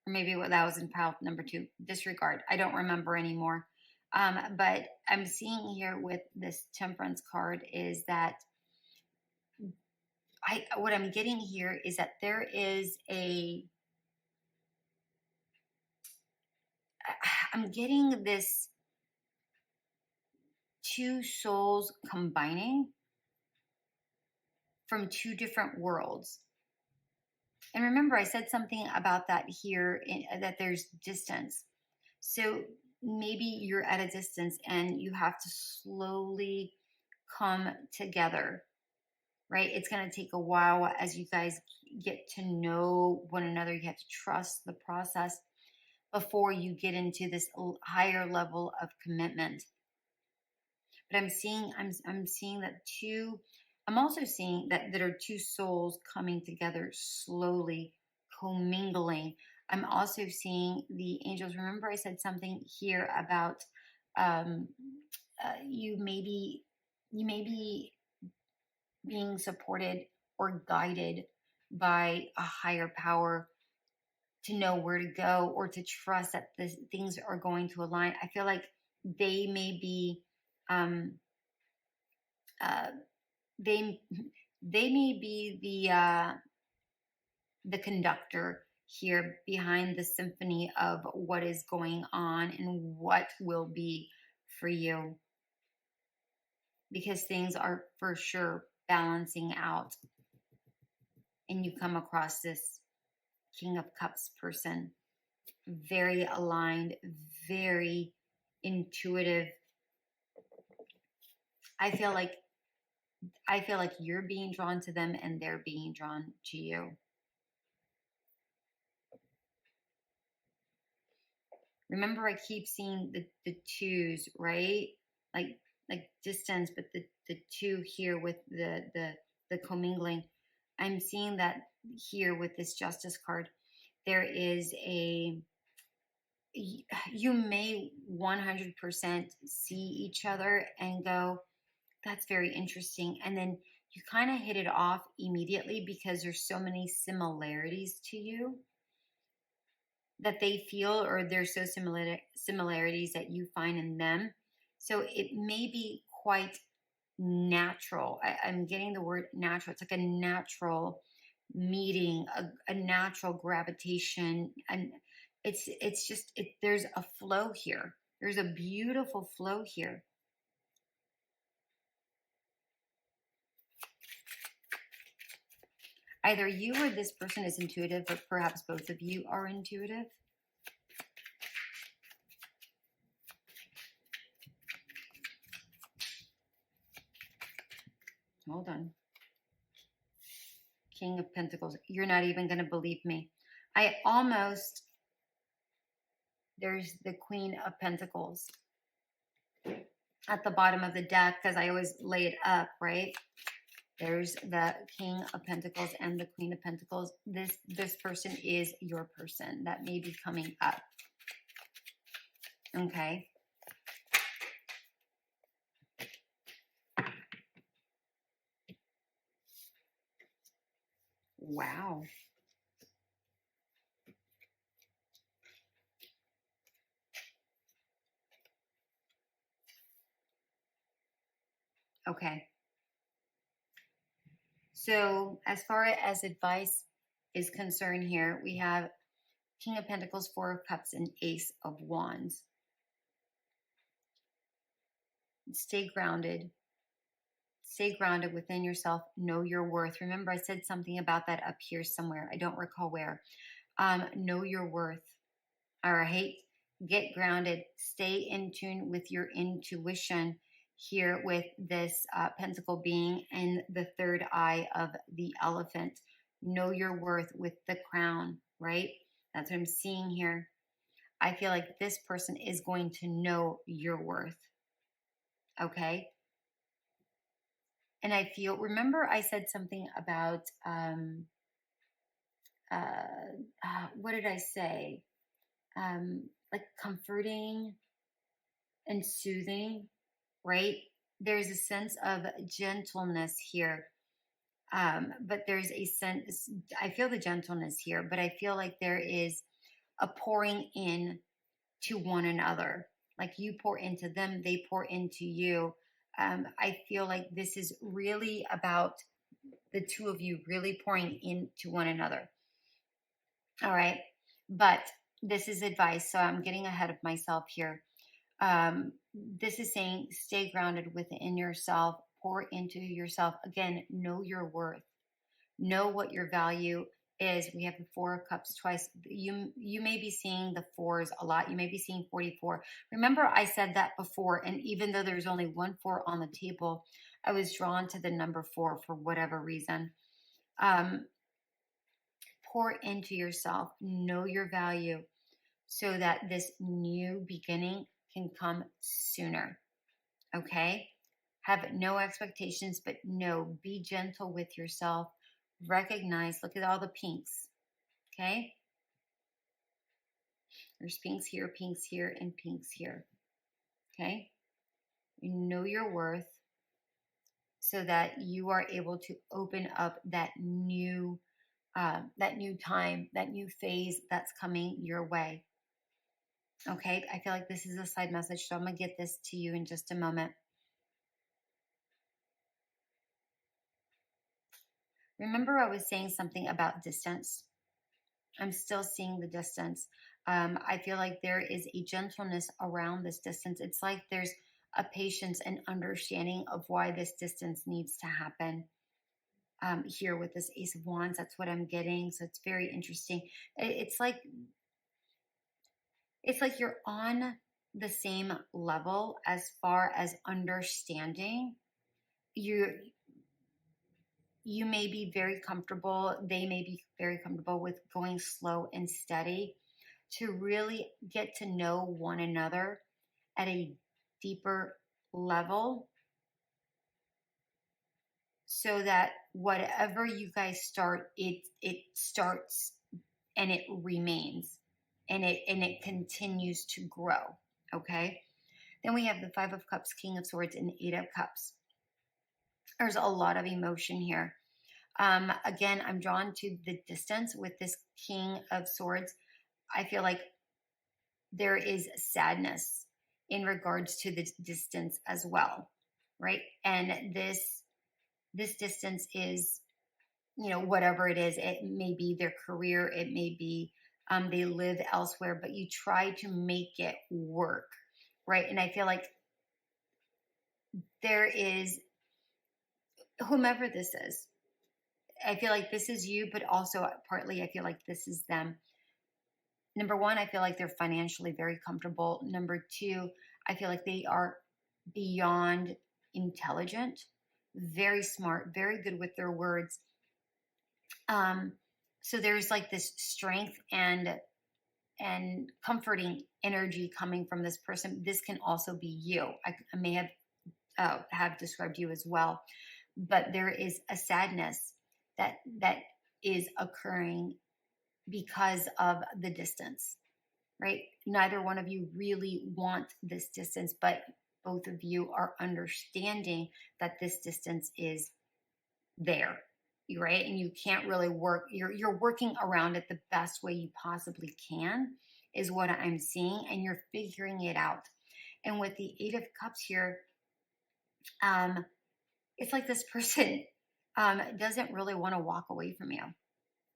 Or maybe that was in pile number 2. Disregard. I don't remember anymore. But I'm seeing here with this Temperance card is that what I'm getting here is that there is I'm getting this two souls combining from two different worlds. And remember, I said something about that here, that there's distance. So maybe you're at a distance and you have to slowly come together, right? It's going to take a while as you guys get to know one another. You have to trust the process before you get into this higher level of commitment. But I'm seeing that I'm also seeing that there are two souls coming together slowly, commingling. I'm also seeing the angels. Remember, I said something here about um, you may be being supported or guided by a higher power to know where to go or to trust that the things are going to align. I feel like they may be um, uh, they they may be the conductor here behind the symphony of what is going on and what will be for you, because things are for sure balancing out and you come across this King of Cups person, very aligned, very intuitive. I feel like you're being drawn to them and they're being drawn to you. Remember, I keep seeing the twos, right? Like distance, but the two here with the commingling. I'm seeing that here with this Justice card. There is you may 100% see each other and go, that's very interesting. And then you kind of hit it off immediately because there's so many similarities to you that they feel, or there's so similarities that you find in them. So it may be quite natural. I'm getting the word natural. It's like a natural meeting, a natural gravitation, and it's just there's a flow here. There's a beautiful flow here. Either you or this person is intuitive, or perhaps both of you are intuitive. Hold on. King of Pentacles. You're not even going to believe me. There's the Queen of Pentacles at the bottom of the deck because I always lay it up, right? There's the King of Pentacles and the Queen of Pentacles. This person is your person that may be coming up. Okay. Wow. Okay. So as far as advice is concerned here, we have King of Pentacles, Four of Cups, and Ace of Wands. Stay grounded. Stay grounded within yourself. Know your worth. Remember, I said something about that up here somewhere. I don't recall where. Know your worth. All right. Get grounded. Stay in tune with your intuition here with this pentacle being in the third eye of the elephant. Know your worth with the crown, right? That's what I'm seeing here. I feel like this person is going to know your worth. Okay. And I feel, remember I said something about, what did I say? Like comforting and soothing, right? There's a sense of gentleness here. But there's a sense, I feel the gentleness here, but I feel like there is a pouring in to one another. Like you pour into them, they pour into you. I feel like this is really about the two of you really pouring into one another. All right. But this is advice. So I'm getting ahead of myself here. This is saying stay grounded within yourself, pour into yourself. Again, know your worth, know what your value is. We have the Four of Cups twice. You may be seeing the fours a lot. You may be seeing 44. Remember, I said that before, and even though there's only one four on the table, I was drawn to the number four for whatever reason. Pour into yourself, know your value, so that this new beginning can come sooner. Okay? Have no expectations, but no, be gentle with yourself. Recognize, look at all the pinks. Okay? There's pinks here, and pinks here. Okay? You know your worth so that you are able to open up that new time, that new phase that's coming your way. Okay, I feel like this is a side message, so I'm going to get this to you in just a moment. Remember, I was saying something about distance. I'm still seeing the distance. I feel like there is a gentleness around this distance. It's like there's a patience and understanding of why this distance needs to happen. Here with this Ace of Wands, that's what I'm getting. So it's very interesting. It's like you're on the same level as far as understanding. You may be very comfortable, they may be very comfortable with going slow and steady to really get to know one another at a deeper level, so that whatever you guys start, it starts and it remains, and it continues to grow. Okay, then we have the Five of Cups, King of Swords, and Eight of Cups. There's a lot of emotion here. Again, I'm drawn to the distance with this King of Swords. I feel like there is sadness in regards to the distance as well, right? And this distance is, whatever it is. It may be their career, it may be they live elsewhere, but you try to make it work, right? And I feel like there is, whomever this is, I feel like this is you, but also partly I feel like this is them. Number one, I feel like they're financially very comfortable. Number two, I feel like they are beyond intelligent, very smart, very good with their words. So there's like this strength and comforting energy coming from this person. This can also be you. I may have described you as well, but there is a sadness that is occurring because of the distance, right? Neither one of you really want this distance, but both of you are understanding that this distance is there, right? And you can't really work, you're working around it the best way you possibly can, is what I'm seeing, and you're figuring it out. And with the Eight of Cups here, it's like this person doesn't really want to walk away from you.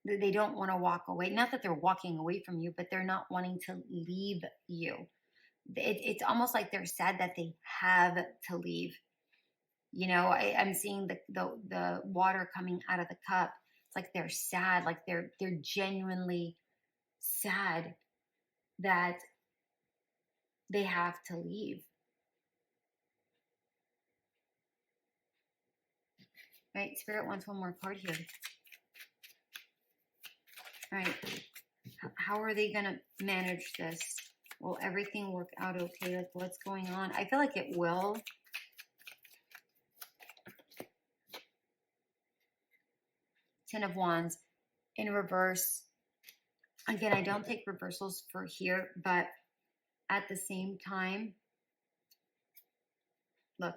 They don't want to walk away. Not that they're walking away from you, but they're not wanting to leave you. It's almost like they're sad that they have to leave. I'm seeing the water coming out of the cup. It's like they're sad, like they're genuinely sad that they have to leave. Right? Spirit wants one more card here. All right. How are they going to manage this? Will everything work out okay? Like, what's going on? I feel like it will. Ten of Wands in reverse. Again, I don't take reversals for here, but at the same time, look.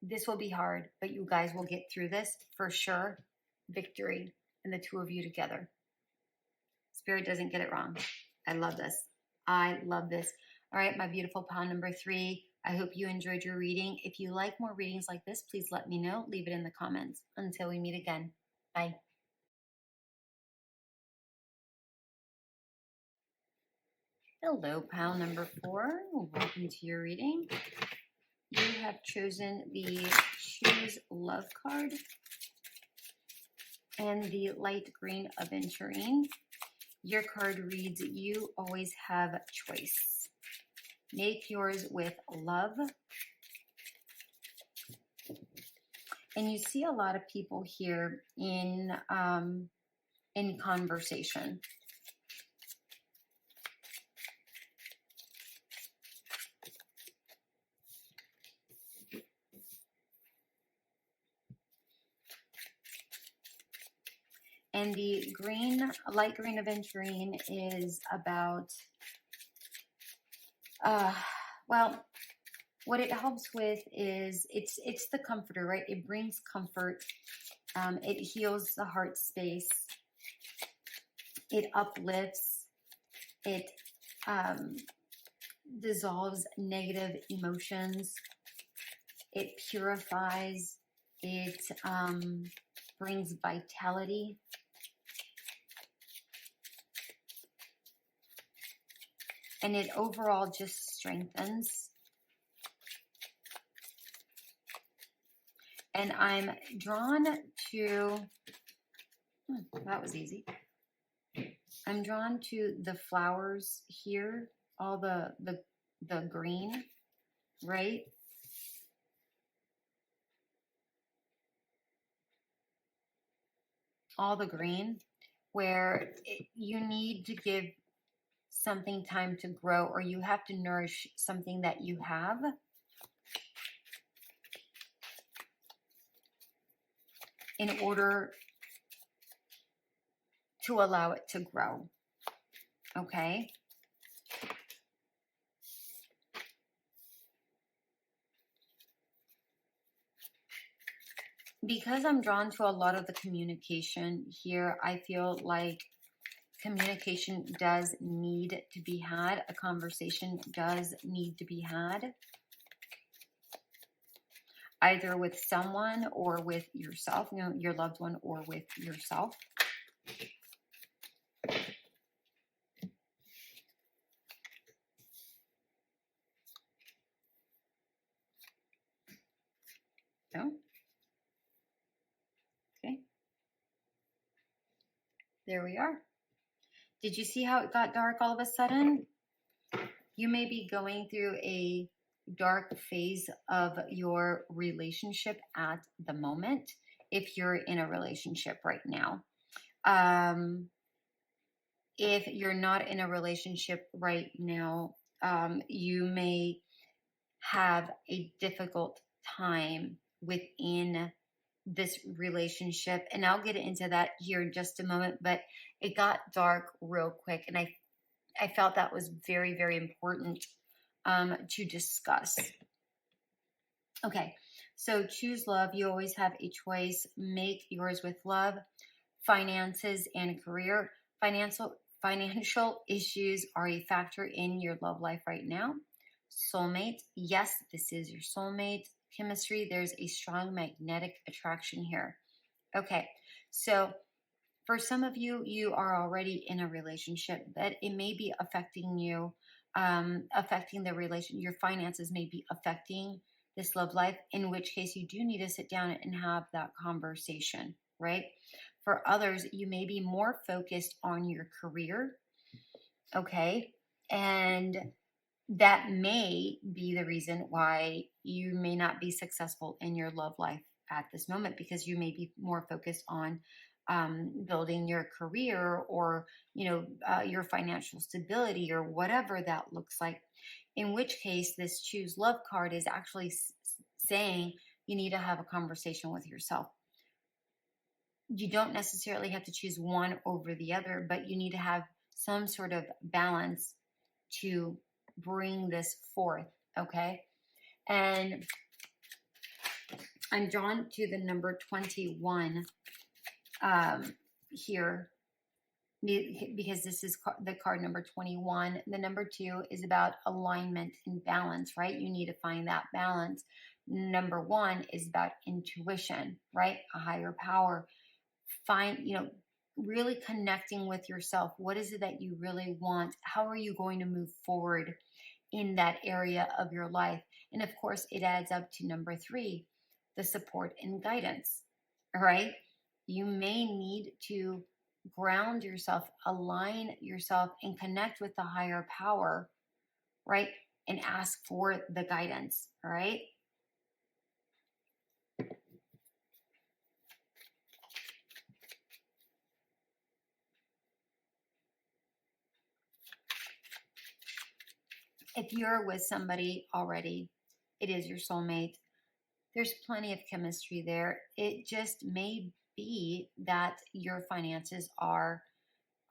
This will be hard, but you guys will get through this for sure. Victory and the two of you together. Spirit doesn't get it wrong. I love this. I love this. All right, my beautiful pile number 3. I hope you enjoyed your reading. If you like more readings like this, please let me know. Leave it in the comments. Until we meet again. Bye. Hello, pile number 4. Welcome to your reading. You have chosen the Choose Love card and the light green Aventurine. Your card reads, you always have choice. Make yours with love. And you see a lot of people here in conversation. And the green, light green Aventurine is about, well, what it helps with is it's the comforter, right? It brings comfort. It heals the heart space. It uplifts. It dissolves negative emotions. It purifies. It brings vitality. And it overall just strengthens. And I'm drawn to, that was easy. I'm drawn to the flowers here, all the green, right? All the green, where you need to give something time to grow, or you have to nourish something that you have. In order to allow it to grow. Okay? Because I'm drawn to a lot of the communication here, I feel like communication does need to be had. A conversation does need to be had. Either with someone or with yourself, you know, your loved one, or with yourself. No? Okay. There we are. Did you see how it got dark all of a sudden? You may be going through a dark phase of your relationship at the moment, if you're in a relationship right now. If you're not in a relationship right now, you may have a difficult time within this relationship, and I'll get into that here in just a moment. But it got dark real quick, and I felt that was very, very important to discuss. Okay, so choose love. You always have a choice. Make yours with love. Finances and career. Financial issues are a factor in your love life right now. Soulmate. Yes, this is your soulmate. Chemistry. There's a strong magnetic attraction here. Okay, so for some of you, you are already in a relationship, but it may be affecting you, affecting the relation. Your finances may be affecting this love life, in which case you do need to sit down and have that conversation, right? For others, you may be more focused on your career, okay? And that may be the reason why you may not be successful in your love life at this moment, because you may be more focused on building your career, or your financial stability, or whatever that looks like. In which case, this choose love card is actually saying you need to have a conversation with yourself. You don't necessarily have to choose one over the other, but you need to have some sort of balance to bring this forth, okay? And I'm drawn to the number 21 here. because this is the card number 21. The number 2 is about alignment and balance, right? You need to find that balance. Number 1 is about intuition, right? A higher power. Find, really connecting with yourself. What is it that you really want? How are you going to move forward in that area of your life? And of course, it adds up to number 3, the support and guidance. All right. You may need to ground yourself, align yourself, and connect with the higher power, right? And ask for the guidance. All right. If you're with somebody already, it is your soulmate. There's plenty of chemistry there. It just may be that your finances are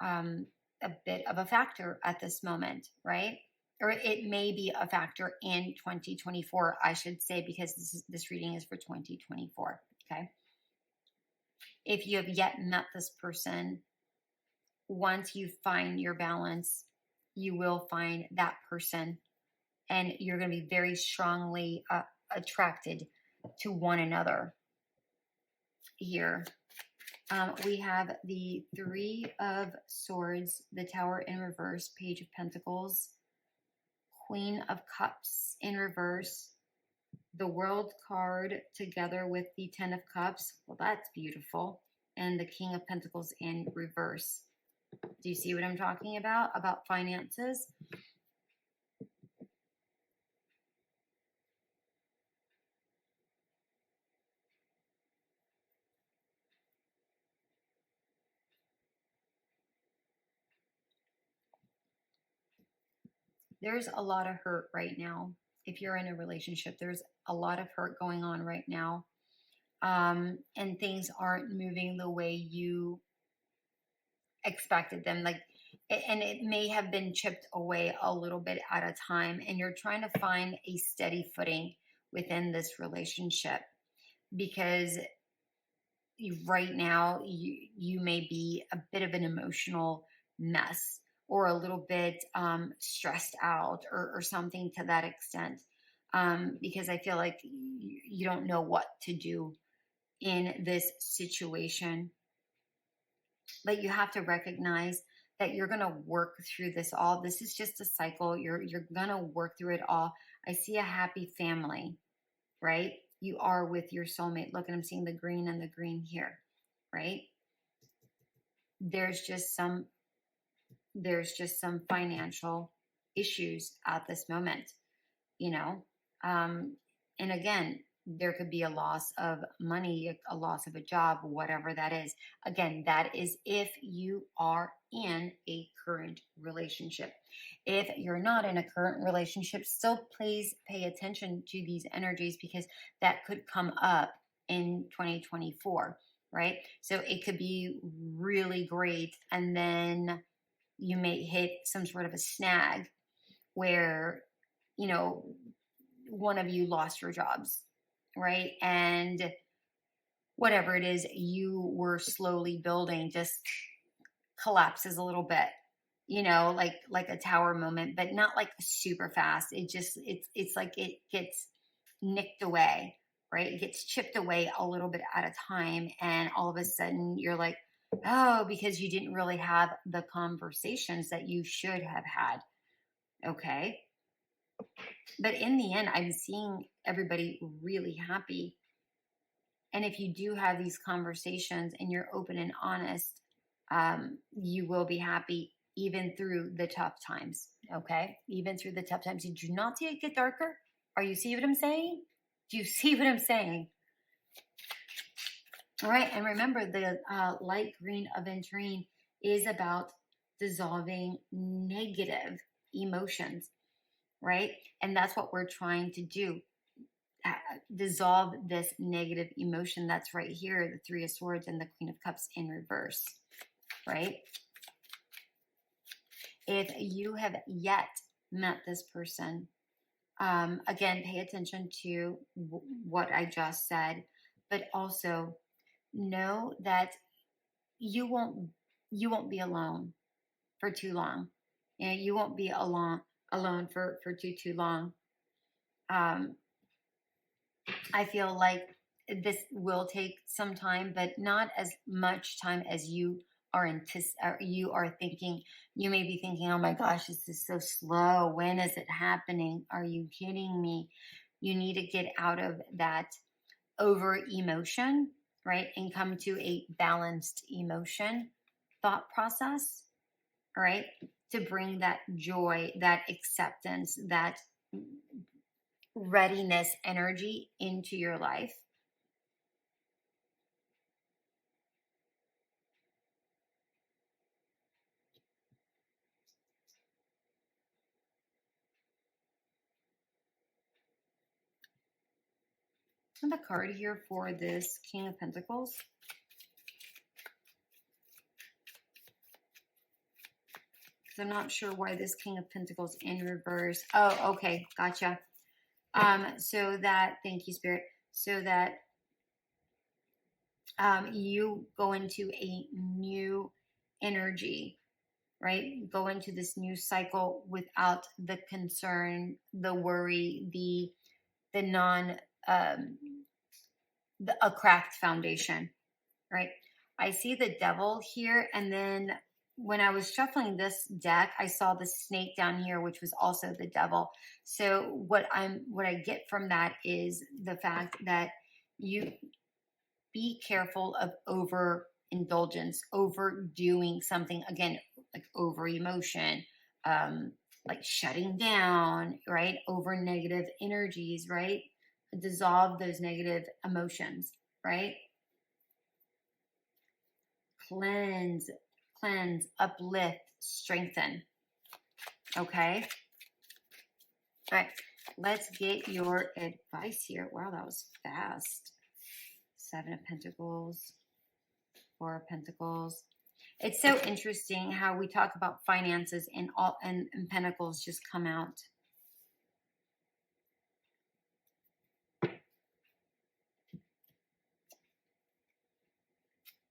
a bit of a factor at this moment, right? Or it may be a factor in 2024, I should say, because this reading is for 2024. Okay. If you have yet met this person, once you find your balance, you will find that person, and you're going to be very strongly attracted to one another here. We have the 3 of Swords, the Tower in reverse, Page of Pentacles, Queen of Cups in reverse, the World card together with the 10 of Cups. Well, that's beautiful. And the King of Pentacles in reverse. Do you see what I'm talking about? About finances? There's a lot of hurt right now. If you're in a relationship, there's a lot of hurt going on right now. And things aren't moving the way you expected them. And it may have been chipped away a little bit at a time, and you're trying to find a steady footing within this relationship, because right now you may be a bit of an emotional mess, or a little bit stressed out, or something to that extent, because I feel like you don't know what to do in this situation. But you have to recognize that you're going to work through this all. This is just a cycle. You're going to work through it all. I see a happy family, right? You are with your soulmate. Look, and I'm seeing the green and the green here, right? There's just some financial issues at this moment, you know. And again, there could be a loss of money, a loss of a job, whatever that is. Again, that is if you are in a current relationship. If you're not in a current relationship, still please pay attention to these energies, because that could come up in 2024, right? So it could be really great, and then you may hit some sort of a snag where, one of you lost your jobs, right? And whatever it is you were slowly building just collapses a little bit, like a tower moment, but not like super fast. It's like it gets nicked away, right? It gets chipped away a little bit at a time, and all of a sudden you're like, oh, because you didn't really have the conversations that you should have had. Okay. But in the end, I'm seeing everybody really happy. And if you do have these conversations and you're open and honest, you will be happy even through the tough times. Okay. Even through the tough times. Did you not see it get darker? Are you see what I'm saying? Do you see what I'm saying? All right. And remember, the light green aventurine is about dissolving negative emotions, right? And that's what we're trying to do. Dissolve this negative emotion that's right here, the 3 of Swords and the Queen of Cups in reverse, right? If you have yet met this person, again, pay attention to what I just said, but also know that you won't you won't be alone for too long. And you won't be alone for too long. I feel like this will take some time, but not as much time as you are thinking. You may be thinking, "Oh my gosh, this is so slow. When is it happening? Are you kidding me?" You need to get out of that over emotion, right, and come to a balanced emotion thought process, right, to bring that joy, that acceptance, that readiness energy into your life. And the card here for this King of Pentacles. Because I'm not sure why this King of Pentacles in reverse. Oh, okay, gotcha. So that, thank you, Spirit. So that you go into a new energy, right? Go into this new cycle without the concern, the worry, the non a cracked foundation, right? I see the devil here, and then when I was shuffling this deck, I saw the snake down here, which was also the devil. So what I get from that is the fact that you be careful of overindulgence, overdoing something, again, like over emotion, like shutting down, right? Over negative energies, right? Dissolve those negative emotions, right? Cleanse, cleanse, uplift, strengthen. Okay. All right. Let's get your advice here. Wow, that was fast. 7 of Pentacles, 4 of Pentacles. It's so interesting how we talk about finances and Pentacles just come out.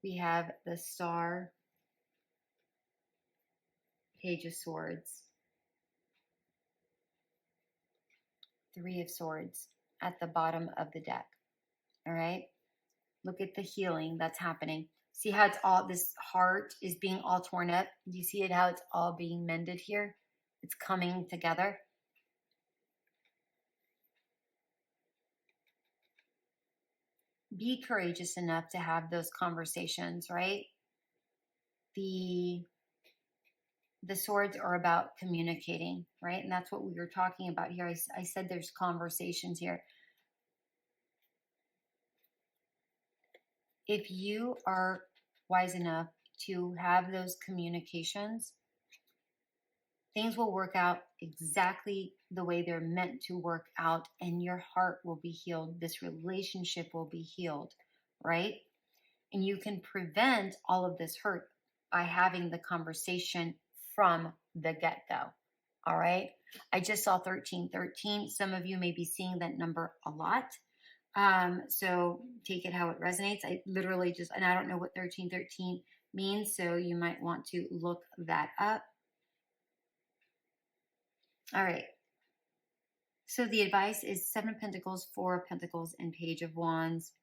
We have the Star, Page of Swords, 3 of Swords at the bottom of the deck. All right. Look at the healing that's happening. See how it's all, this heart is being all torn up? Do you see it, how it's all being mended here? It's coming together. Be courageous enough to have those conversations, right? The swords are about communicating, right? And that's what we were talking about here. I said there's conversations here. If you are wise enough to have those communications, things will work out exactly the way they're meant to work out, and your heart will be healed. This relationship will be healed, right? And you can prevent all of this hurt by having the conversation from the get go. All right. I just saw 1313. Some of you may be seeing that number a lot. So take it how it resonates. I literally just, and I don't know what 1313 means, so you might want to look that up. All right. So the advice is 7 of Pentacles, 4 of Pentacles, and Page of Wands.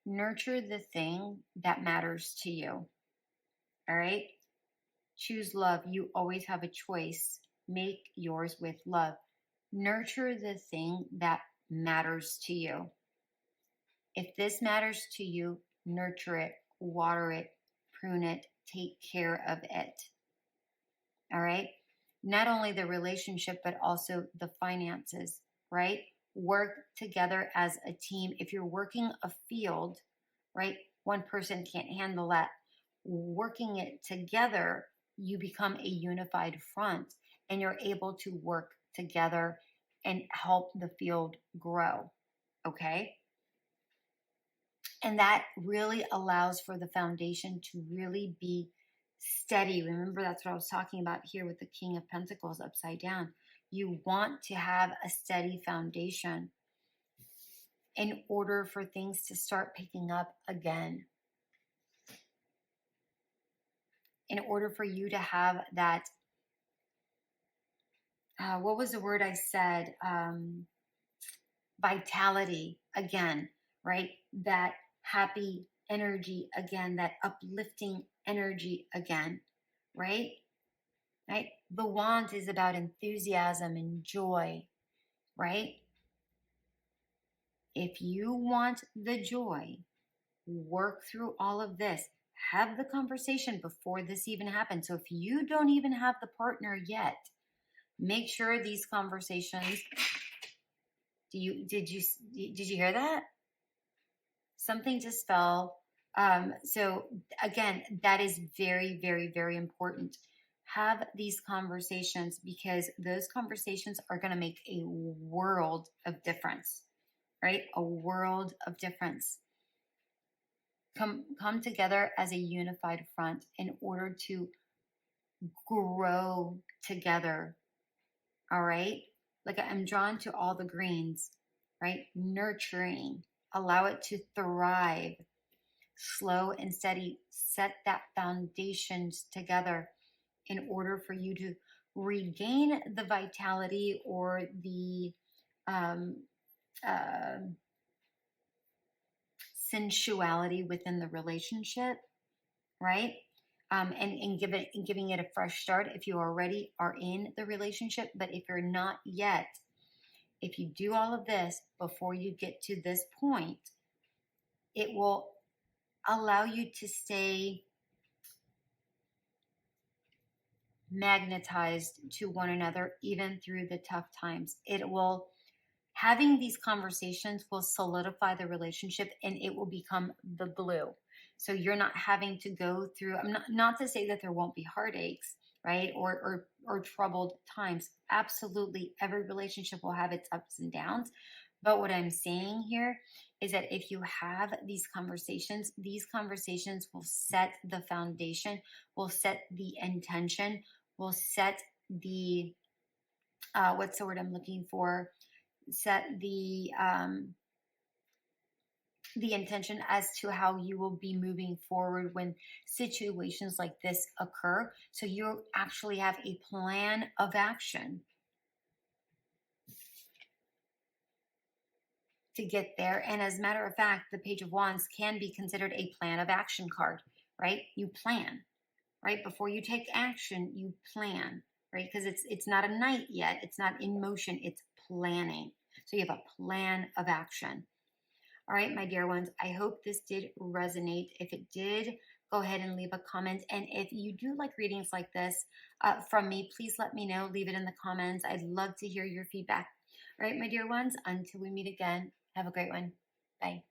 Nurture the thing that matters to you. All right. Choose love. You always have a choice. Make yours with love. Nurture the thing that matters to you. If this matters to you, nurture it, water it, prune it, take care of it. All right. Not only the relationship, but also the finances, right? Work together as a team. If you're working a field, right, one person can't handle that. Working it together, you become a unified front and you're able to work together and help the field grow. Okay. And that really allows for the foundation to really be steady. Remember, that's what I was talking about here with the King of Pentacles upside down. You want to have a steady foundation in order for things to start picking up again. in order for you to have that, what was the word I said? Vitality again, right? That happy energy again, that uplifting energy again, right? Right? The wand is about enthusiasm and joy, right? If you want the joy, work through all of this. Have the conversation before this even happens. So if you don't even have the partner yet, make sure these conversations. Did you hear that? Something just fell. So again, that is very, very, very important. Have these conversations because those conversations are going to make a world of difference, right? A world of difference. Come together as a unified front in order to grow together. All right. Like I'm drawn to all the greens, right? Nurturing, allow it to thrive, slow and steady, set that foundations together in order for you to regain the vitality or the um, uh, sensuality within the relationship, right? And giving it a fresh start if you already are in the relationship. But if you're not yet, if you do all of this before you get to this point, it will allow you to stay magnetized to one another even through the tough times. It will having these conversations will solidify the relationship and it will become the glue. So you're not having to go through, I'm not to say that there won't be heartaches, right? Or troubled times. Absolutely every relationship will have its ups and downs. But what I'm saying here is that if you have these conversations will set the foundation, will set the intention, will set the what's the word I'm looking for? Set the intention as to how you will be moving forward when situations like this occur. So you actually have a plan of action to get there. And as a matter of fact, the Page of Wands can be considered a plan of action card, right? You plan, right? Before you take action, you plan, right? Because it's not a night yet. It's not in motion. It's planning. So you have a plan of action. All right, my dear ones, I hope this did resonate. If it did, go ahead and leave a comment. And if you do like readings like this from me, please let me know. Leave it in the comments. I'd love to hear your feedback. All right, my dear ones, until we meet again, have a great one. Bye.